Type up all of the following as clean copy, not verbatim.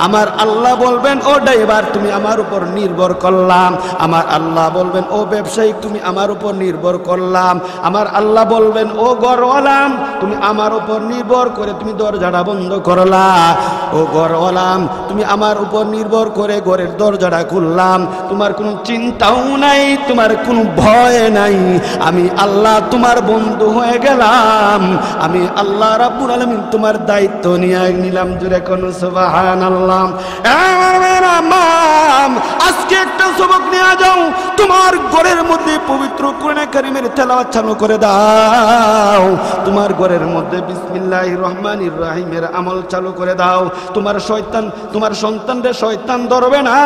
আমার আল্লাহ বলবেন ও ড্রাইভার তুমি আমার উপর নির্ভর করলাম, আমার আল্লাহ বলবেন ও ব্যবসায়ী তুমি আমার উপর নির্ভর করলাম, আমার আল্লাহ বলবেন ও ঘরওয়ালাম তুমি আমার উপর নির্ভর করে তুমি দরজাটা বন্ধ করলা, ও ঘরওয়ালাম তুমি আমার উপর নির্ভর করে ঘরের দরজাটা খুললাম, তোমার কোনো চিন্তাও নাই, তোমার কোনো ভয় নাই, আমি আল্লাহ তোমার বন্ধু হয়ে গেলাম, আমি আল্লাহ রাব্বুল আলামিন তোমার দায়িত্ব নিয়ে নিলাম। জুড়ে কোন সুবহানাল্লাহ। আজকে একটা সবক নিয়ে যাও, তোমার ঘরের মধ্যে পবিত্র কোরআন কারীমের তেলাওয়াত চালু করে দাও, তোমার ঘরের মধ্যে বিসমিল্লাহির রহমানির রহিমের আমল চালু করে দাও। তোমার শয়তান তোমার সন্তানরে শয়তান ধরবে না,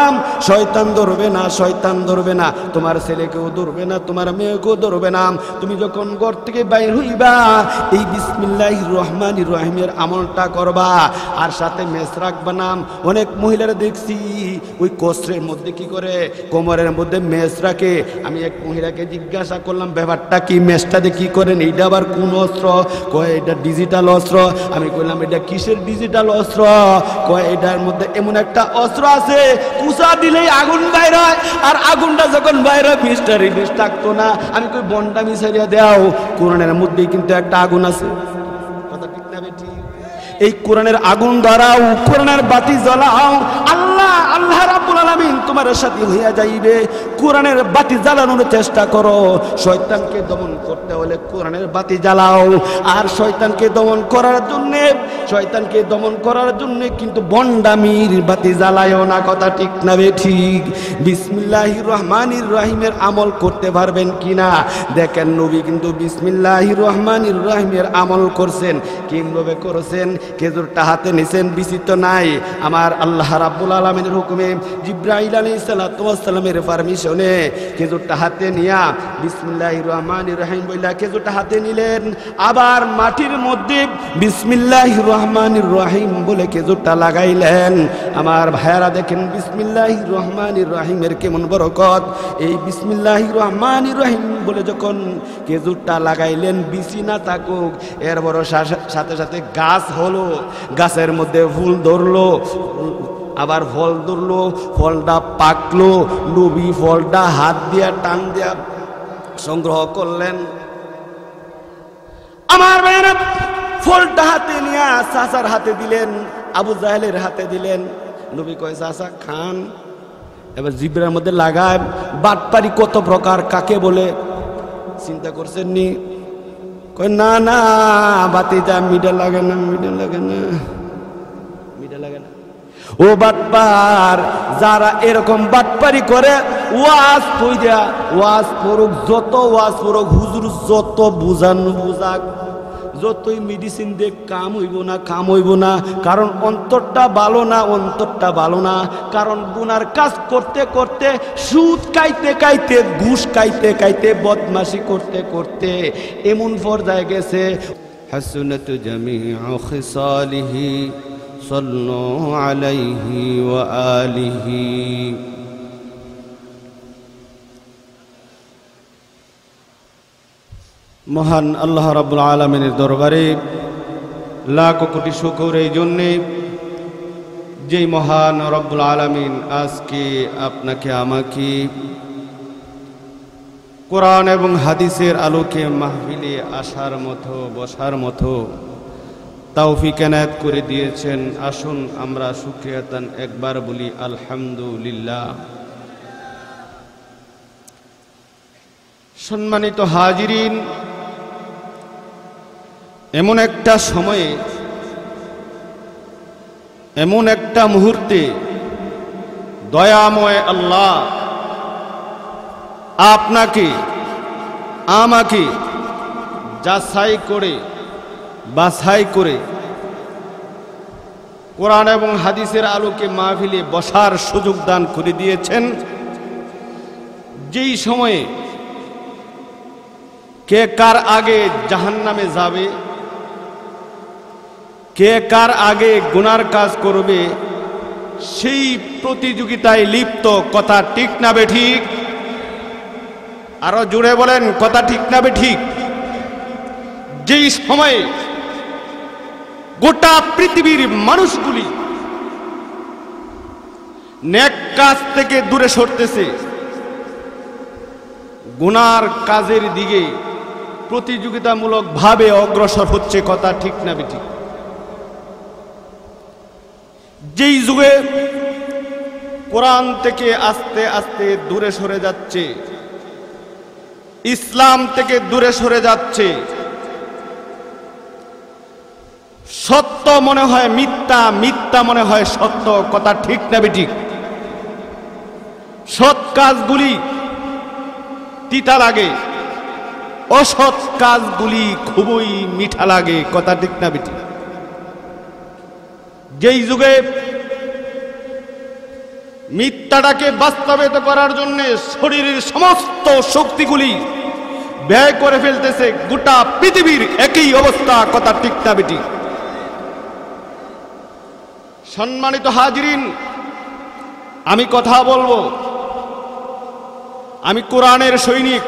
শয়তান ধরবে না, শয়তান ধরবে না, তোমার ছেলেকেও ধরবে না, তোমার মেয়েকেও ধরবে না। তুমি যখন ঘর থেকে বাইর হইবা এই বিসমিল্লাহির রহমানির রহিমের আমলটা করবা, আর সাথে মেস রাখবা না। অনেক মহিলারা দেখছি ওই কষ্টের মধ্যে কি করে কোমরের মধ্যে মেস রাখে। আমি এক মহিলাকে জিজ্ঞাসা করলাম ব্যাপারটা কি, মেসটাতে কি করেন, এইটা আবার কোন অস্ত্র? কয় এটা ডিজিটাল অস্ত্র। আমি কইলাম এটা কিসের ডিজিটাল অস্ত্র? কয় এটার মধ্যে এমন একটা অস্ত্র আছে কুচা দিলেই আগুন বাইর হয়, আর আগুনটা যখন বাইর হয় বিষটা রিলিজ থাকতো না। আমি কই বনটা মিশাইয়া দাও, কোরআনের মধ্যেই কিন্তু একটা আগুন আছে। কথা ঠিক না বেটি? এই কোরআনের আগুন ধরাও, কোরআনের বাতি জ্বালাও, আল্লাহ আল্লাহ রাব্বুল আলামিন তোমার সাথে হইয়া যাইবে। কোরআনের বাতি জ্বালানোর চেষ্টা করো। শয়তানকে দমন করতে হলে কোরআনের বাতি জ্বালাও, আর শয়তানকে দমন করার জন্য কিন্তু বন্ডামির বাতি জ্বালায়ও না। কথা ঠিক না বে ঠিক? বিসমিল্লাহির রহমানির রহিমের আমল করতে পারবেন কিনা দেখেন। নবী কিন্তু বিসমিল্লাহির রহমানির রহিমের আমল করছেন। কিভাবে করেছেন? খেজুরটা হাতে নিছেন, বিচিত নাই, আমার আল্লাহ রাব্বুল আলামিনের হুকুমে জিবরাইল আলাইহিস সালাতু ওয়াস সালামের পারমিশনে খেজুরটা হাতে নিয়া বিসমিল্লাহির রহমানির রহিম বইলা খেজুরটা হাতে নিলেন, আবার মাটির মধ্যে বিসমিল্লাহির রহমানির রহিম বলে খেজুরটা লাগাইলেন। আমার ভাইয়ারা দেখেন বিসমিল্লাহির রহমানির রহিমের কেমন বরকত। এই বিসমিল্লাহির রহমানির রহিম বলে যখন খেজুরটা লাগাইলেন, বিচি না থাকুক, এর বড় সাথে সাথে গাছ হলো, গাছের মধ্যে ফুল ধরলো, আবার ফল ধরলো, ফলটা পাকলো। নবী ফলটা হাত দিয়া টান দিয়া সংগ্রহ করলেন। আমার ভাইরা ফলটা হাতে নিয়ে চাচার হাতে দিলেন, আবু জাহেলের হাতে দিলেন। নবী কয় চাচা খান। এবার জিব্রার মধ্যে লাগায়। বাটপারি কত প্রকার, কাকে বলে চিন্তা করছেন নি? কয় না না বাতিটা মিডা লাগে না, মিডা লাগে না, মিডা লাগে না। ও বাটপার, যারা এরকম বাটপারি করে ওয়াজ কইরা ওয়াজ পড়ুক, যত ওয়াজ পড়ুক, হুজুর যত বুঝান বুঝাক, যতই মেডিসিন দিয়ে কাম হইব না, কাম হইব না। কারণ অন্তরটা ভালো না, অন্তরটা ভালো না। কারণ গুনার কাজ করতে করতে, সুদ খাইতে খাইতে, ঘুষ খাইতে খাইতে, বদমাশি করতে করতে এমন পর্যায়ে গেছে। হাসনাতু জামিউ খিসালিহি সাল্লু আলাইহি ওয়া আলিহি। মহান আল্লাহ রাব্বুল আলামিনের দরবারে লাখ কোটি শুকর এই জন্যে, যেই মহান রব্বুল আলামিন আজকে আপনাকে আমাকে কোরআন এবং হাদিসের আলোকে মাহফিলে আসার মতো, বসার মতো তৌফিক এনায়েত করে দিয়েছেন। আসুন আমরা শুকরিয়াতান একবার বলি আলহামদুলিল্লাহ। সম্মানিত হাজিরিন, এমন একটা সময়ে, এমন একটা মুহূর্তে দয়াময় আল্লাহ আপনাকে আমাকে যাচাই করে বাছাই করে কোরআন এবং হাদিসের আলোকে মাহফিলে বসার সুযোগ দান করে দিয়েছেন। যেই সময়ে কে কার আগে জাহান্নামে যাবে, কে কার আগে গুনার কাজ করবে, সেই প্রতিযোগিতায় লিপ্ত। কথা ঠিক না বে ঠিক? আরো জুড়ে বলেন কথা ঠিক না বে ঠিক? যেই সময়ে গোটা পৃথিবীর মানুষগুলি নেক কাজ থেকে দূরে সরতেছে, গুনার কাজের দিকে প্রতিযোগিতামূলক ভাবে অগ্রসর হচ্ছে। কথা ঠিক না বেঠিক? যেই যুগে কোরআন থেকে আস্তে আস্তে দূরে সরে যাচ্ছে, ইসলাম থেকে দূরে সরে যাচ্ছে, সত্য মনে হয় মিথ্যা, মিথ্যা মনে হয় সত্য। কথা ঠিক না বেঠিক? সৎ কাজগুলি তিতা লাগে, অসৎ কাজগুলি খুবই মিঠা লাগে। কথা ঠিক না বেঠিক? যেই যুগে মিথ্যাটাকে বাস্তবায়িত করার জন্য শরীরের সমস্ত শক্তিগুলি ব্যয় করে ফেলতেছে, গোটা পৃথিবীর একই অবস্থা। কথা ঠিক না বেঠিক? সম্মানিত হাজিরিন, আমি কথা বলবো, আমি কোরআনের সৈনিক,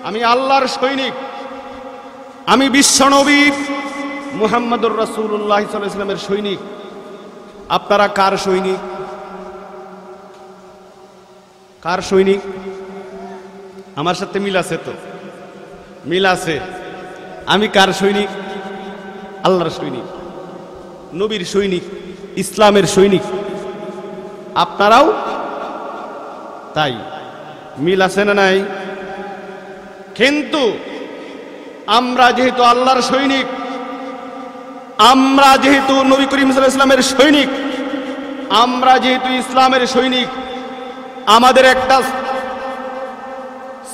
আমি আল্লাহর সৈনিক, আমি বিশ্বনবী মুহাম্মদুর রাসূলুল্লাহ সাল্লাল্লাহু আলাইহি ওয়াসাল্লামের সৈনিক। আপনারা কার সৈনিক? কার সৈনিক? আমার সাথে মিল আছে তো? মিল আছে। আমি কার সৈনিক? আল্লাহর সৈনিক, নবীর সৈনিক, ইসলামের সৈনিক। আপনারাও তাই। মিল আছে না নাই? কিন্তু আমরা যেহেতু আল্লাহর সৈনিক, আমরা যেহেতু নবী করিম সাল্লাল্লাহু আলাইহি ওয়াসাল্লামের সৈনিক, আমরা যেহেতু ইসলামের সৈনিক, আমাদের একটা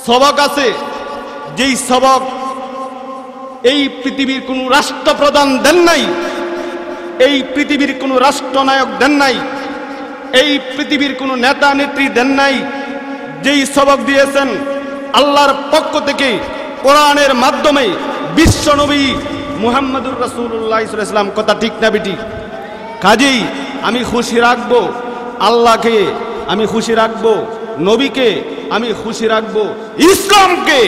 সবক আছে, যেই সবক এই পৃথিবীর কোন রাষ্ট্রপ্রধান দেন নাই, এই পৃথিবীর কোন রাষ্ট্রনায়ক দেন নাই, এই পৃথিবীর কোন নেতা নেত্রী দেন নাই। যেই সবক দিয়েছেন আল্লাহর পক্ষ থেকে কোরআনের মাধ্যমে বিশ্বনবী মুহাম্মদুর রাসূলুল্লাহ সাল্লাল্লাহু আলাইহি ওয়াসাল্লাম। কথা ঠিক না বেঠিক? কাজেই আমি খুশি রাখবো আল্লাহকে, আমি খুশি রাখবো নবীকে, আমি খুশি রাখবো ইসলামকে।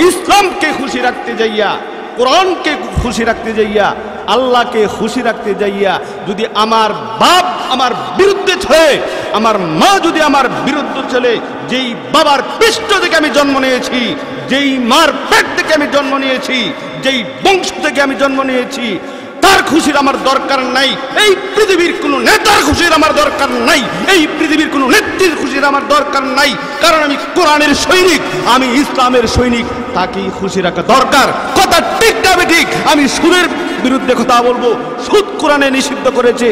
ইসলামকে খুশি রাখতে যাইয়া, কোরআনকে খুশি রাখতে যাইয়া, আল্লাহকে খুশি রাখতে যাইয়া যদি আমার বাপ আমার বিরুদ্ধে চলে, আমার মা যদি আমার বিরুদ্ধে চলে, যেই বাবার পৃষ্ঠ থেকে আমি জন্ম নিয়েছি, যেই মার পেট থেকে আমি জন্ম নিয়েছি, যেই বংশ থেকে আমি জন্ম নিয়েছি, তার খুশির আমার দরকার নাই। এই পৃথিবীর কোন নেতার খুশির আমার দরকার নাই, এই পৃথিবীর কোন নেত্রীর খুশির আমার দরকার নাই। কারণ আমি কোরআনের সৈনিক, আমি ইসলামের সৈনিক, তাকেই খুশি রাখা দরকার। কথা ঠিক না বেঠিক? আমি সুদের বিরুদ্ধে কথা বলবো। সুদ কোরআনে নিষিদ্ধ করেছে।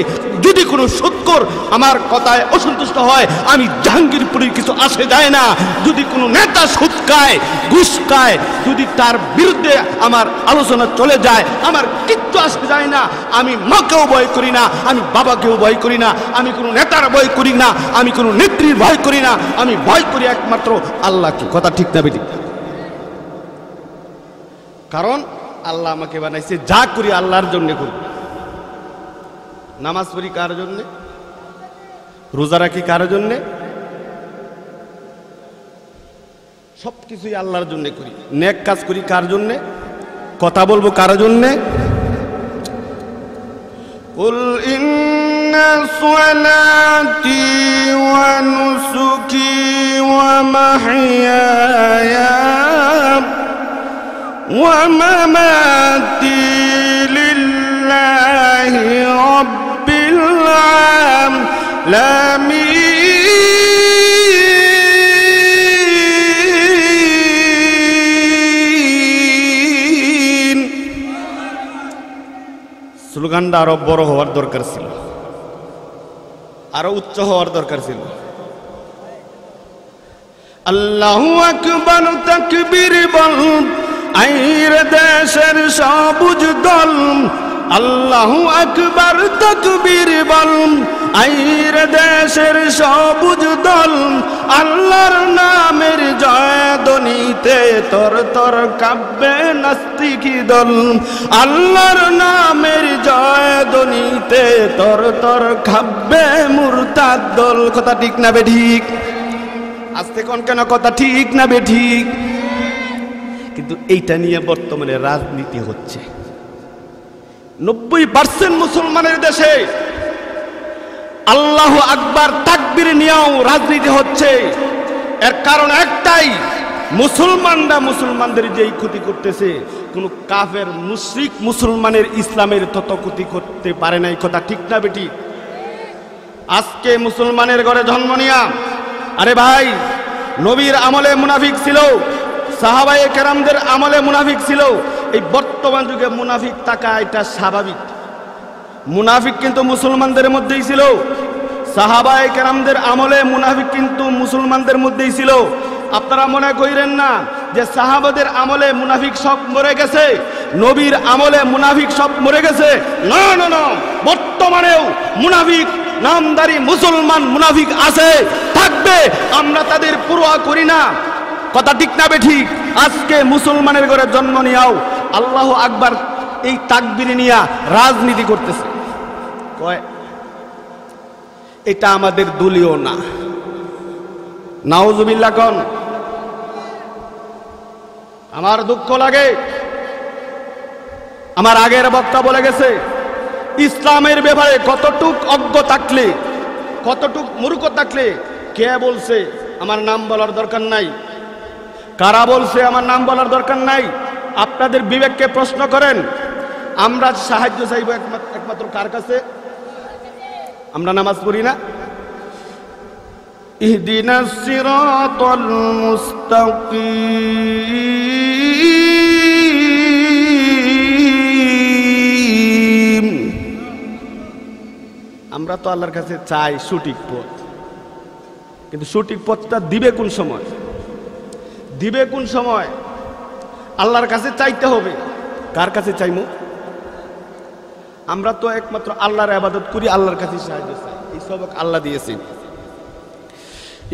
যদি কোনো সুদখোর আমার কথায় অসন্তুষ্ট হয়, আমি জাহাঙ্গীরপুরের কিছু আসে যায় না। যদি কোনো নেতা সুদ খায়, ঘুষ খায়, যদি তার বিরুদ্ধে আমার আলোচনা চলে যায়, আমার কিচ্ছু আসে যায় না। আমি মাকেও ভয় করি না, আমি বাবাকেও ভয় করি না, আমি কোনো নেতার ভয় করি না, আমি কোনো নেত্রীর ভয় করি না, আমি ভয় করি একমাত্র আল্লাহকে। কথা ঠিক না বেঠিক? কারণ আল্লাহ আমাকে বানাইছে, যা করি আল্লাহর জন্য করি। নামাজ পড়ি কার জন্যে? রোজা রাখি কার জন্যে? সবকিছুই আল্লাহর জন্য করি। নেক কাজ করি কার জন্যে? কথা বলবো কার জন্যে? কুল ইন্না সালাতি ওয়া নুসুকি ওয়া মাহইয়ায়া ওয়া মামাতি লিল্লাহি রাব্বিল আলামিন। স্লোগানটা আরো বড় হওয়ার দরকার ছিল, আরো উচ্চ হওয়ার দরকার ছিল। আল্লাহু আকবার তাকবীর বল, আইর দেশের সবুজ দল। আল্লাহু আকবার তাকবীর বল, আইর দেশের সবুজ দল। আল্লাহর নামের জয়ধ্বনিতে তর তর কাঁপবে নাস্তিকি দল। আল্লাহর নামের জয়ধ্বনিতে তর তর কাঁপবে মুরতাদ দল। কথা ঠিক না বেঠিক? আজকে কোন কেন কথা ঠিক না বেঠিক? কিন্তু এইটা নিয়ে বর্তমানে রাজনীতি হচ্ছে। 90% মুসলমানের দেশে আল্লাহু আকবার তাকবীর নিয়েও রাজনীতি হচ্ছে। এর কারণ একটাই, মুসলমানরা মুসলমানদের যেই ক্ষতি করতেছে, কোন কাফের মুশরিক মুসলমানের ইসলামের তত ক্ষতি করতে পারে না। এই কথা ঠিক না বেটি? আজকে মুসলমানের ঘরে জন্ম নিয়া, আরে ভাই, নবীর আমলে মুনাফিক ছিল, সাহাবায়ে কেরামদের আমলে মুনাফিক ছিল, এই বর্তমান যুগে মুনাফিক থাকা এটা স্বাভাবিক। মুনাফিক কিন্তু মুসলমানদের মধ্যেই ছিল, সাহাবায়ে কেরামদের আমলে মুনাফিক কিন্তু মুসলমানদের মধ্যেই ছিল। আপনারা মনে করেন না যে সাহাবাদের আমলে মুনাফিক সব মরে গেছে, নবীর আমলে মুনাফিক সব মরে গেছে। না না না, বর্তমানেও মুনাফিক নামদারি মুসলমান মুনাফিক আছে, থাকবে, আমরা তাদের পরোয়া করি না। কথা ঠিক না বেঠিক? আজকে মুসলমানের ঘরে জন্ম নিয়াও আল্লাহু আকবার এই তাকবীর নিয়া রাজনীতি করতেছে। কয় এটা আমাদের দলীয় না। নাউজুবিল্লাহ কোন? আমার দুঃখ লাগে, আমার আগের বক্তা বলে গেছে, ইসলামের ব্যাপারে কতটুক অজ্ঞ থাকলে, কতটুক মূর্খ থাকলে, কে বলছে আমার নাম বলার দরকার নাই, কারা বলছে আমার নাম বলার দরকার নাই, আপনাদের বিবেককে প্রশ্ন করেন। আমরা সাহায্য চাইব একমাত্র কার কাছে? আমরা নামাজ পড়ি না? ইহদিনাস সিরাতাল মুস্তাকিম। আমরা তো আল্লাহর কাছে চাই সঠিক পথ, কিন্তু সঠিক পথটা দিবে কোন সময়? দিবে কোন সময়? আল্লাহর কাছে চাইতে হবে। কার কাছে চাইমু? আমরা তো একমাত্র আল্লাহর ইবাদত করি, আল্লাহর কাছে সাহায্য চাই। এই সবক আল্লাহ দিয়েছেন।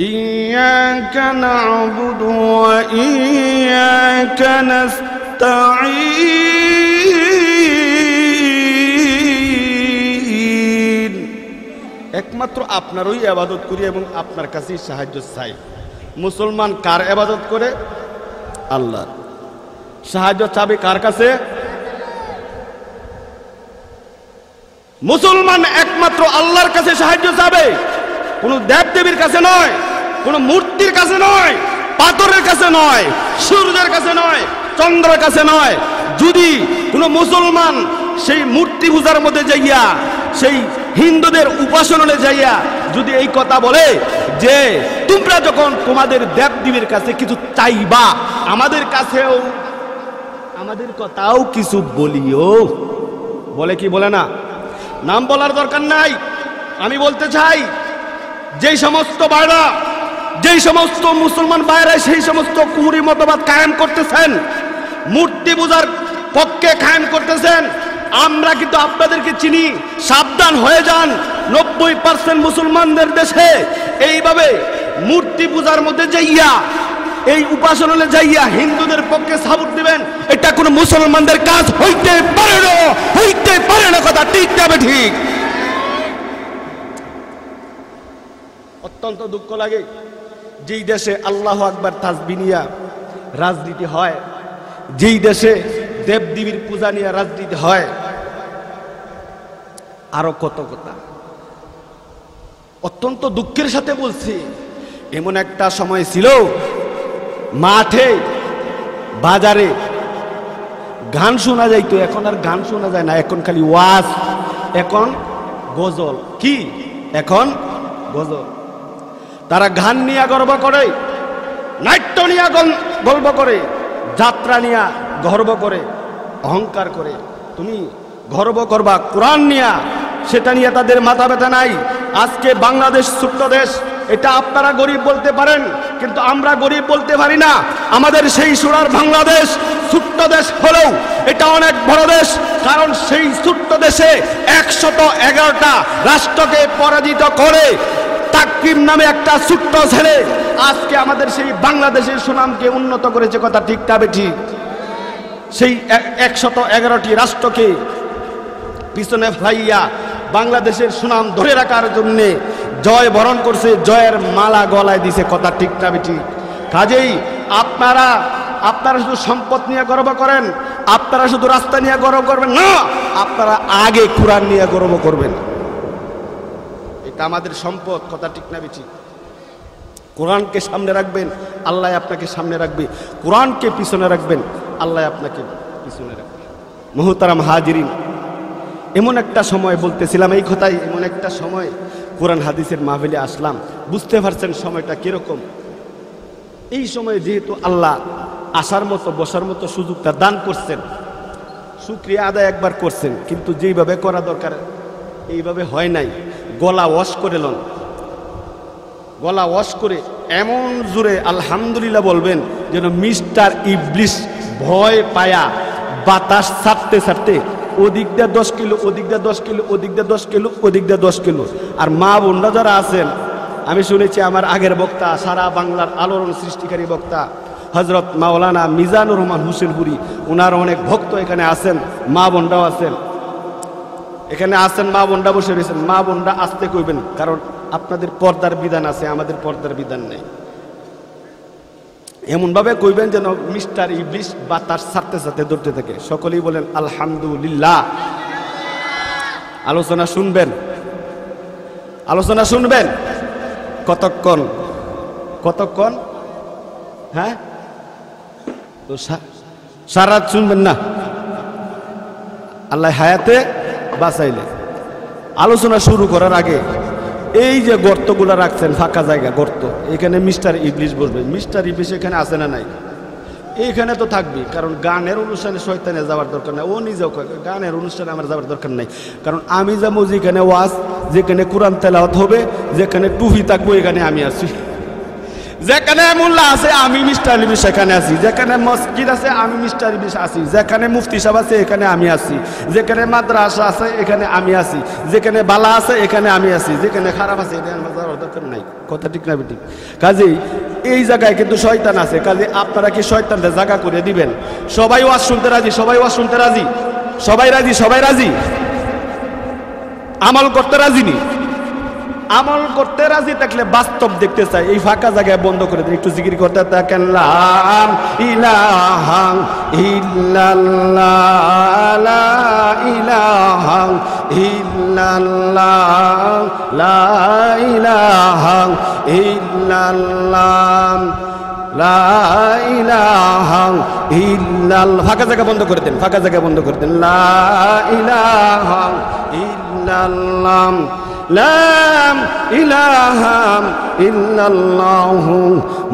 ইয়াকা না'বুদু ওয়া ইয়াকা নাস্তাঈন। একমাত্র আপনারই ইবাদত করি এবং আপনার কাছেই সাহায্য চাই। মুসলমান কার ইবাদত করে? আল্লাহর। সাহায্য চাবে কার কাছে? মুসলমান একমাত্র আল্লাহর কাছে সাহায্য চাবে, কোন দেবদেবীর কাছে নয়, কোন মূর্তির কাছে নয়, পাথরের কাছে নয়, সূর্যের কাছে নয়, চন্দ্রের কাছে নয়। যদি কোন মুসলমান সেই মূর্তি পূজার মধ্যে যাইয়া, সেই হিন্দুদের উপাসনায় যাইয়া যদি এই কথা বলে যে তোমরা যখন তোমাদের দেবদেবীর কাছে কিছু চাইবা, আমাদের কাছেও আমাদের কথাও কিছু বলিও, বলে কি বলে না? নাম বলার দরকার নাই। আমি বলতে চাই, যেই সমস্ত ভাইরা, যেই সমস্ত মুসলমান ভাইরা সেই সমস্ত কুফরি মতবাদ কায়েম করতেছেন, মূর্তি পূজার পক্ষে কায়েম করতেছেন, আমরা কিন্তু আপনাদেরকে চিনি। সাবধান হয়ে যান। 90% মুসলমানদের দেশে এইভাবে মূর্তি পূজার মধ্যে যাইয়া, এই উপাসনায় যাইয়া হিন্দুদের পক্ষে সাপোর্ট দিবেন, এটা কোন মুসলমানদের কাজ হইতে পারে না, হইতে পারে না। কথা ঠিক যাবে ঠিক। অত্যন্ত দুঃখ লাগে, যেই দেশে আল্লাহু আকবার তাসবিহ নিয়া রাজনীতি হয়, যেই দেশে দেবদেবীর পূজা নিয়ে রাজনীতি হয়, আরো কত কথা। অত্যন্ত দুঃখের সাথে বলছি, এমন একটা সময় ছিল মাঠে বাজারে গান শোনা যাইতো, এখন আর গান শোনা যায় না, এখন খালি ওয়াজ, এখন গজল। কি? এখন গজল। তারা গান নিয়ে গর্ব করে, নাট্য নিয়ে গর্ব করে, যাত্রা নিয়ে গর্ব করে, অহংকার করে। তুমি গর্ব করবা কোরআন নিয়া, সেটা নিয়ে তাদের মাথা ব্যথা নাই। আজকে বাংলাদেশ ছোট্ট দেশ, এটা আপনারা গরিব বলতে পারেন, কিন্তু আমরা গরিব বলতে পারি না। আমাদের সেই সোনার বাংলাদেশ ছোট্ট দেশ হলেও এটা অনেক বড় দেশ, কারণ সেই ছোট্ট দেশে 111টা রাষ্ট্রকে পরাজিত করে তাকরিম নামে একটা ছোট্ট ছেলে আজকে আমাদের সেই বাংলাদেশের সুনামকে উন্নত করেছে। কথা ঠিক না বেঠিক? সেই 111টি রাষ্ট্রকে পিছনে ফেলাইয়া বাংলাদেশের সুনাম ধরে রাখার জন্য জয় বরণ করছে, জয়ের মালা গলায় দিছে। কথা ঠিক না বেঠিক? কাজেই আপনারা শুধু সম্পদ নিয়ে গর্ব করেন, আপনারা শুধু রাস্তা নিয়ে গর্ব করবেন না, আপনারা আগে কোরআন নিয়ে গর্ব করবেন। এটা আমাদের সম্পদ, কথা ঠিক না বেঠিক? কোরআনকে সামনে রাখবেন, আল্লাহ আপনাকে সামনে রাখবে। কোরআনকে পিছনে রাখবেন, আল্লাহ আপনাকে পিছনে রাখবে। মুহতারাম হাজিরিন, এমন একটা সময় বলতেছিলাম এই কথাই, এমন একটা সময় কোরআন হাদিসের মাহফিলে আসলাম, বুঝতে পারছেন সময়টা কিরকম। এই সময় যেহেতু আল্লাহ আসার মতো বসার মতো সুযোগটা দান করছেন, শুকরিয়া আদায় একবার করছেন, কিন্তু যেইভাবে করা দরকার এইভাবে হয় নাই। গলা ওয়াশ করে লন, গলা ওয়াশ করে এমন জোরে আলহামদুলিল্লাহ বলবেন যেন মিস্টার ইবলিস ভয় পায়া বাতাস ছাড়তে ছাড়তে ওদিক দিয়ে 10 কিলো, ওদিক দিয়ে 10 কিলো, ওদিক দিয়ে 10 কিলো, ওদিক দিয়ে 10 কিলো। আর মা বোনরা যারা আছেন, আমি শুনেছি আমার আগের বক্তা, সারা বাংলার আলোড়ন সৃষ্টিকারী বক্তা হজরত মাওলানা মিজানুর রহমান হুসেনপুরি, ওনার অনেক ভক্ত এখানে আছেন, মা বোনরাও আছেন, এখানে আছেন, মা বোনরা বসে রয়েছেন। মা বোনরা আসতে কইবেন, কারণ আপনাদের পর্দার বিধান আছে, আমাদের পর্দার বিধান নেই। এমনভাবে কইবেন যেন মিস্টার ইবলিস বাতাস ছাড়তে ছাড়তে ধরতে থাকে। সকলেই বলেন আলহামদুলিল্লাহ। আলোচনা শুনবেন, আলোচনা শুনবেন। কতক্ষণ? কতক্ষণ? হ্যাঁ, তো সারা রাত শুনবেন না, আল্লাহ হায়াতে বাঁচাইলে। আলোচনা শুরু করার আগে এই যে গর্তগুলো রাখছেন, ফাঁকা জায়গা গর্ত, এখানে মিস্টার ইবলিস বসবে। মিস্টার ইবলিস এখানে আছে না নাই? এইখানে তো থাকবি, কারণ গানের অনুষ্ঠানে শয়তানে যাওয়ার দরকার নাই। ও নিজেও গানের অনুষ্ঠানে আমার যাওয়ার দরকার নাই, কারণ আমি যাবো যেখানে ওয়াজ, যেখানে কোরআন তেলাওয়াত হবে, যেখানে টুপি থাকবো, এখানে আমি আছি। যেখানে মোল্লা আছে আমি মিস্টার ইবলিস সেখানে আছি, যেখানে মসজিদ আছে আমি মিস্টার ইবলিস আছি, যেখানে মুফতি সাহেব আছে এখানে আমি আছি, যেখানে মাদ্রাসা আছে এখানে আমি আছি, যেখানে বালা আছে এখানে আমি আছি, যেখানে খারাপ আছে এখানে আমার যাওয়ার দরকার নাই। কথা ঠিক না বেঠিক? কাজেই এই জায়গায় কিন্তু শয়তান আছে, কাজে আপনারা কি শয়তানদের জায়গা করে দিবেন? সবাই ওয়াজ শুনতে রাজি, সবাই ওয়াজ শুনতে রাজি, সবাই রাজি, সবাই রাজি, আমল করতে রাজি নি? আমল করতে রাজি থাকলে বাস্তব দেখতে চাই, এই ফাঁকা জায়গায় বন্ধ করে দিন, একটু জিকির করতে থাকেন। লা ইলাহা ইল্লাল্লাহ, লা ইলাহা ইল্লাল্লাহ, লা ইলাহা ইল্লাল্লাহ, লা ইলাহা ইল্লাল্লাহ। ফাঁকা জায়গা বন্ধ করে দেন, ফাঁকা জায়গা বন্ধ করে দেন। লা ইলাহা ইল্লাল্লাহ, লা ইলাহা ইল্লাল্লাহু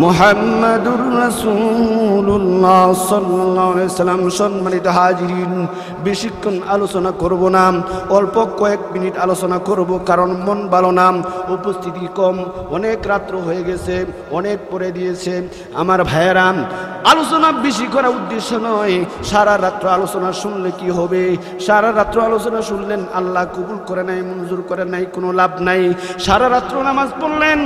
মুহাম্মাদুর রাসূলুল্লাহ সাল্লাল্লাহু আলাইহি সাল্লাম। সম্মানিত হাজিরিন, বেশিক্ষণ আলোচনা করব না, অল্প কয়েক মিনিট আলোচনা করব, কারণ মন ভালো না, উপস্থিতি কম, অনেক রাত্র হয়ে গেছে, অনেক পরে দিয়েছে। আমার ভাইয়েরা, আলোচনা বেশি করার উদ্দেশ্য নয়। সারা রাত্র আলোচনা শুনলে কি হবে? সারা রাত্র আলোচনা শুনলেন, আল্লাহ কবুল করে নাই, মঞ্জুর করে নাই, কোনো লাভ নাই। সারা রাত্র নামাজ পড়লেন,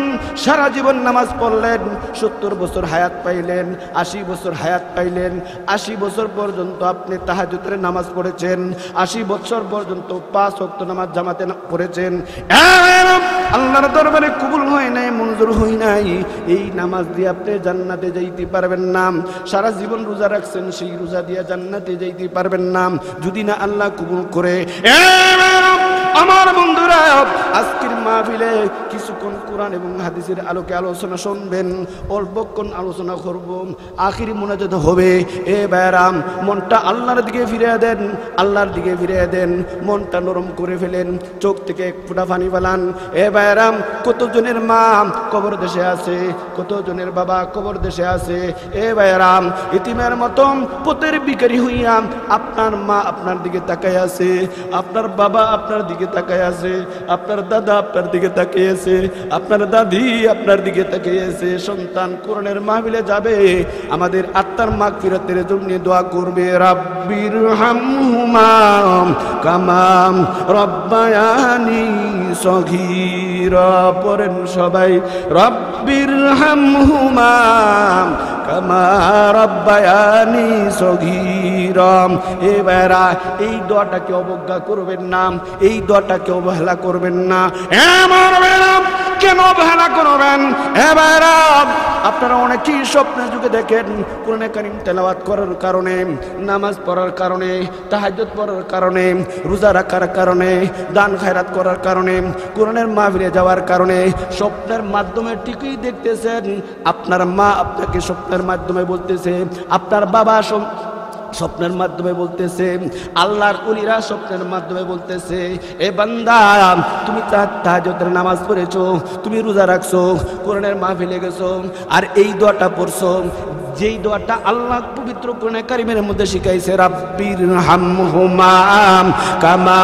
সারা জীবন নামাজ পড়লেন, 70 বছর হায়াত পাইলেন, 80 বছর হায়াত পাইলেন, 80 বছর পর্যন্ত আপনি তাহাজ্জুদের নামাজ পড়েছেন, 80 বছর পর্যন্ত 5 ওয়াক্ত নামাজ জামাতে পড়েছেন, আল্লাহর দরবারে কবুল হয় নাই, মঞ্জুর হয় নাই। এই নামাজ দিয়ে আপনি জান্নাতে যাইতে পারবেন না। সারা জীবন রোজা রাখছেন, সেই রোজা দিয়ে জান্নাতে যাইতে পারবেন না যদি না আল্লাহ কবুল করে। আমার বন্ধুরা, আজকের মাহফিলে কিছুক্ষণ কোরআন এবং হাদিসের আলোকে আলোচনা শুনবেন, অল্পক্ষণ আলোচনা করব, আখিরি মুনাজাত হবে। এ ভাইরাম, মনটা আল্লাহর দিকে ফিরিয়ে দেন, আল্লাহর দিকে ফিরিয়ে দেন, মনটা নরম করে ফেলেন, চোখ থেকে এক ফোঁটা পানি ফেলান। এ ভাইরাম, কতজনের মা কবর দেশে আছে, কতজনের বাবা কবর দেশে আছে। এ ভাইরাম, ইতিমের মতন পথের ভিখারি হইয়া আপনার মা আপনার দিকে তাকায় আছে, আপনার বাবা আপনার দিকে তাকায় আছে, আপনার দাদা আপনার দিকে তাকিয়ে আছে, আপনার দাদি আপনার দিকে তাকিয়ে আছে। সন্তান কোরআনের মাহফিলে যাবে, আমাদের আত্মার মাগফিরাতের জন্য দোয়া করবে। রাব্বির হামহুমা কামা রব্বায়ানি সগীরা। পড়েন সবাই, রাব্বির হামহুমা কামা রব্বায়ানি সগীরা। এবারা এই দোয়াটাকে অবজ্ঞা করবেন না, এই দোয়াটাকে অবহেলা করবেন না। কেন অবহেলা করবেন? এবারে আপনারা অনেকেই স্বপ্নের যুগে দেখেন কোরআনে কারীম তেলাওয়াত করার কারণে, নামাজ পড়ার কারণে, তাহাজ্জুদ পড়ার কারণে, রোজা রাখার কারণে, দান খায়রাত করার কারণে, কোরআনের মাহফিলে যাওয়ার কারণে স্বপ্নের মাধ্যমে ঠিকই দেখতেছেন আপনার মা আপনাকে স্বপ্নের মাধ্যমে বলতেছে, আপনার বাবা স্বপ্নের মাধ্যমে বলতেছে, আল্লাহর ওলিরা স্বপ্নের মাধ্যমে বলতেছে, এ বান্দা তুমি তাহাজ্জুদের নামাজ পড়েছো, তুমি রোজা রাখছো, কোরআনের মাহফিলে গেছো, আর এই দোয়াটা পড়ছো, যেই দোয়াটা আল্লাহ পবিত্র কোরআনে কারীমের মধ্যে শিখাইছে, রাব্বির হামহুমা কামা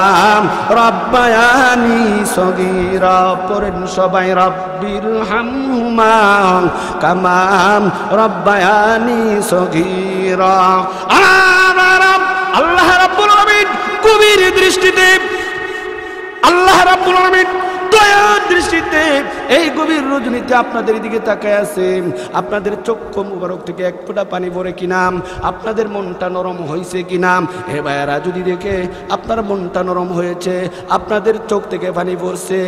রাব্বায়ানি সগীরা। পড়েন সবাই, রাব্বির হামহুমা কামা রাব্বায়ানি সগীরা। আল্লাহ রাব্বুল আলামিন গভীর দৃষ্টিতে, আল্লাহ রাব্বুল আলামিন দয়ার দৃষ্টিতে এই গভীর রজনীতে আপনাদের দিকে তাকায় আছে। আপনাদের চক্ষু মুবারক থেকে এক ফোঁটা পানি পড়ে কিনা, আপনাদের মনটা নরম হয়েছে কিনা। হে ভাইয়ারা, যদি দেখে আপনার মনটা নরম হয়েছে, আপনাদের চোখ থেকে পানি পড়ছে,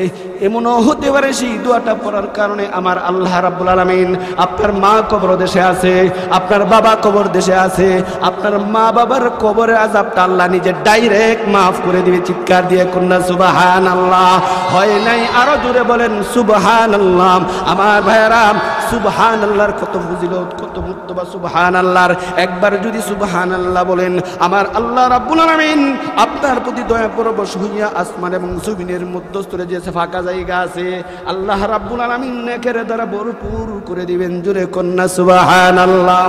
এমনও হতে পারে সেই দোয়াটা পড়ার কারণে আমার আল্লাহ রাব্বুল আলামিন আপনার মা কবর দেশে আছে, আপনার বাবা কবর দেশে আছে, আপনার মা বাবার কবরের আযাবটা আল্লাহ নিজে ডাইরেক্ট মাফ করে দিবে। চিৎকার দিয়ে কন্যা সুবহানাল্লাহ। হয় নাই? আরো জোরে বলেন সুবহানাল্লাহ। আমার ভাইরা, সুবহানাল্লাহর কত ফজিলত, কত মুর্তবা সুবহানাল্লাহর। একবার যদি সুবহানাল্লাহ বলেন, আমার আল্লাহ রাব্বুল আলামিন আপনার প্রতি দয়া পরবশ হইয়া আসমান এবং জমিনের মধ্যস্থলে যে ফাঁকা জায়গা আছে, আল্লাহ রাব্বুল আলামিন নেকের দ্বারা ভরপুর করে দিবেন। জোরে কন্যা সুবহানাল্লাহ।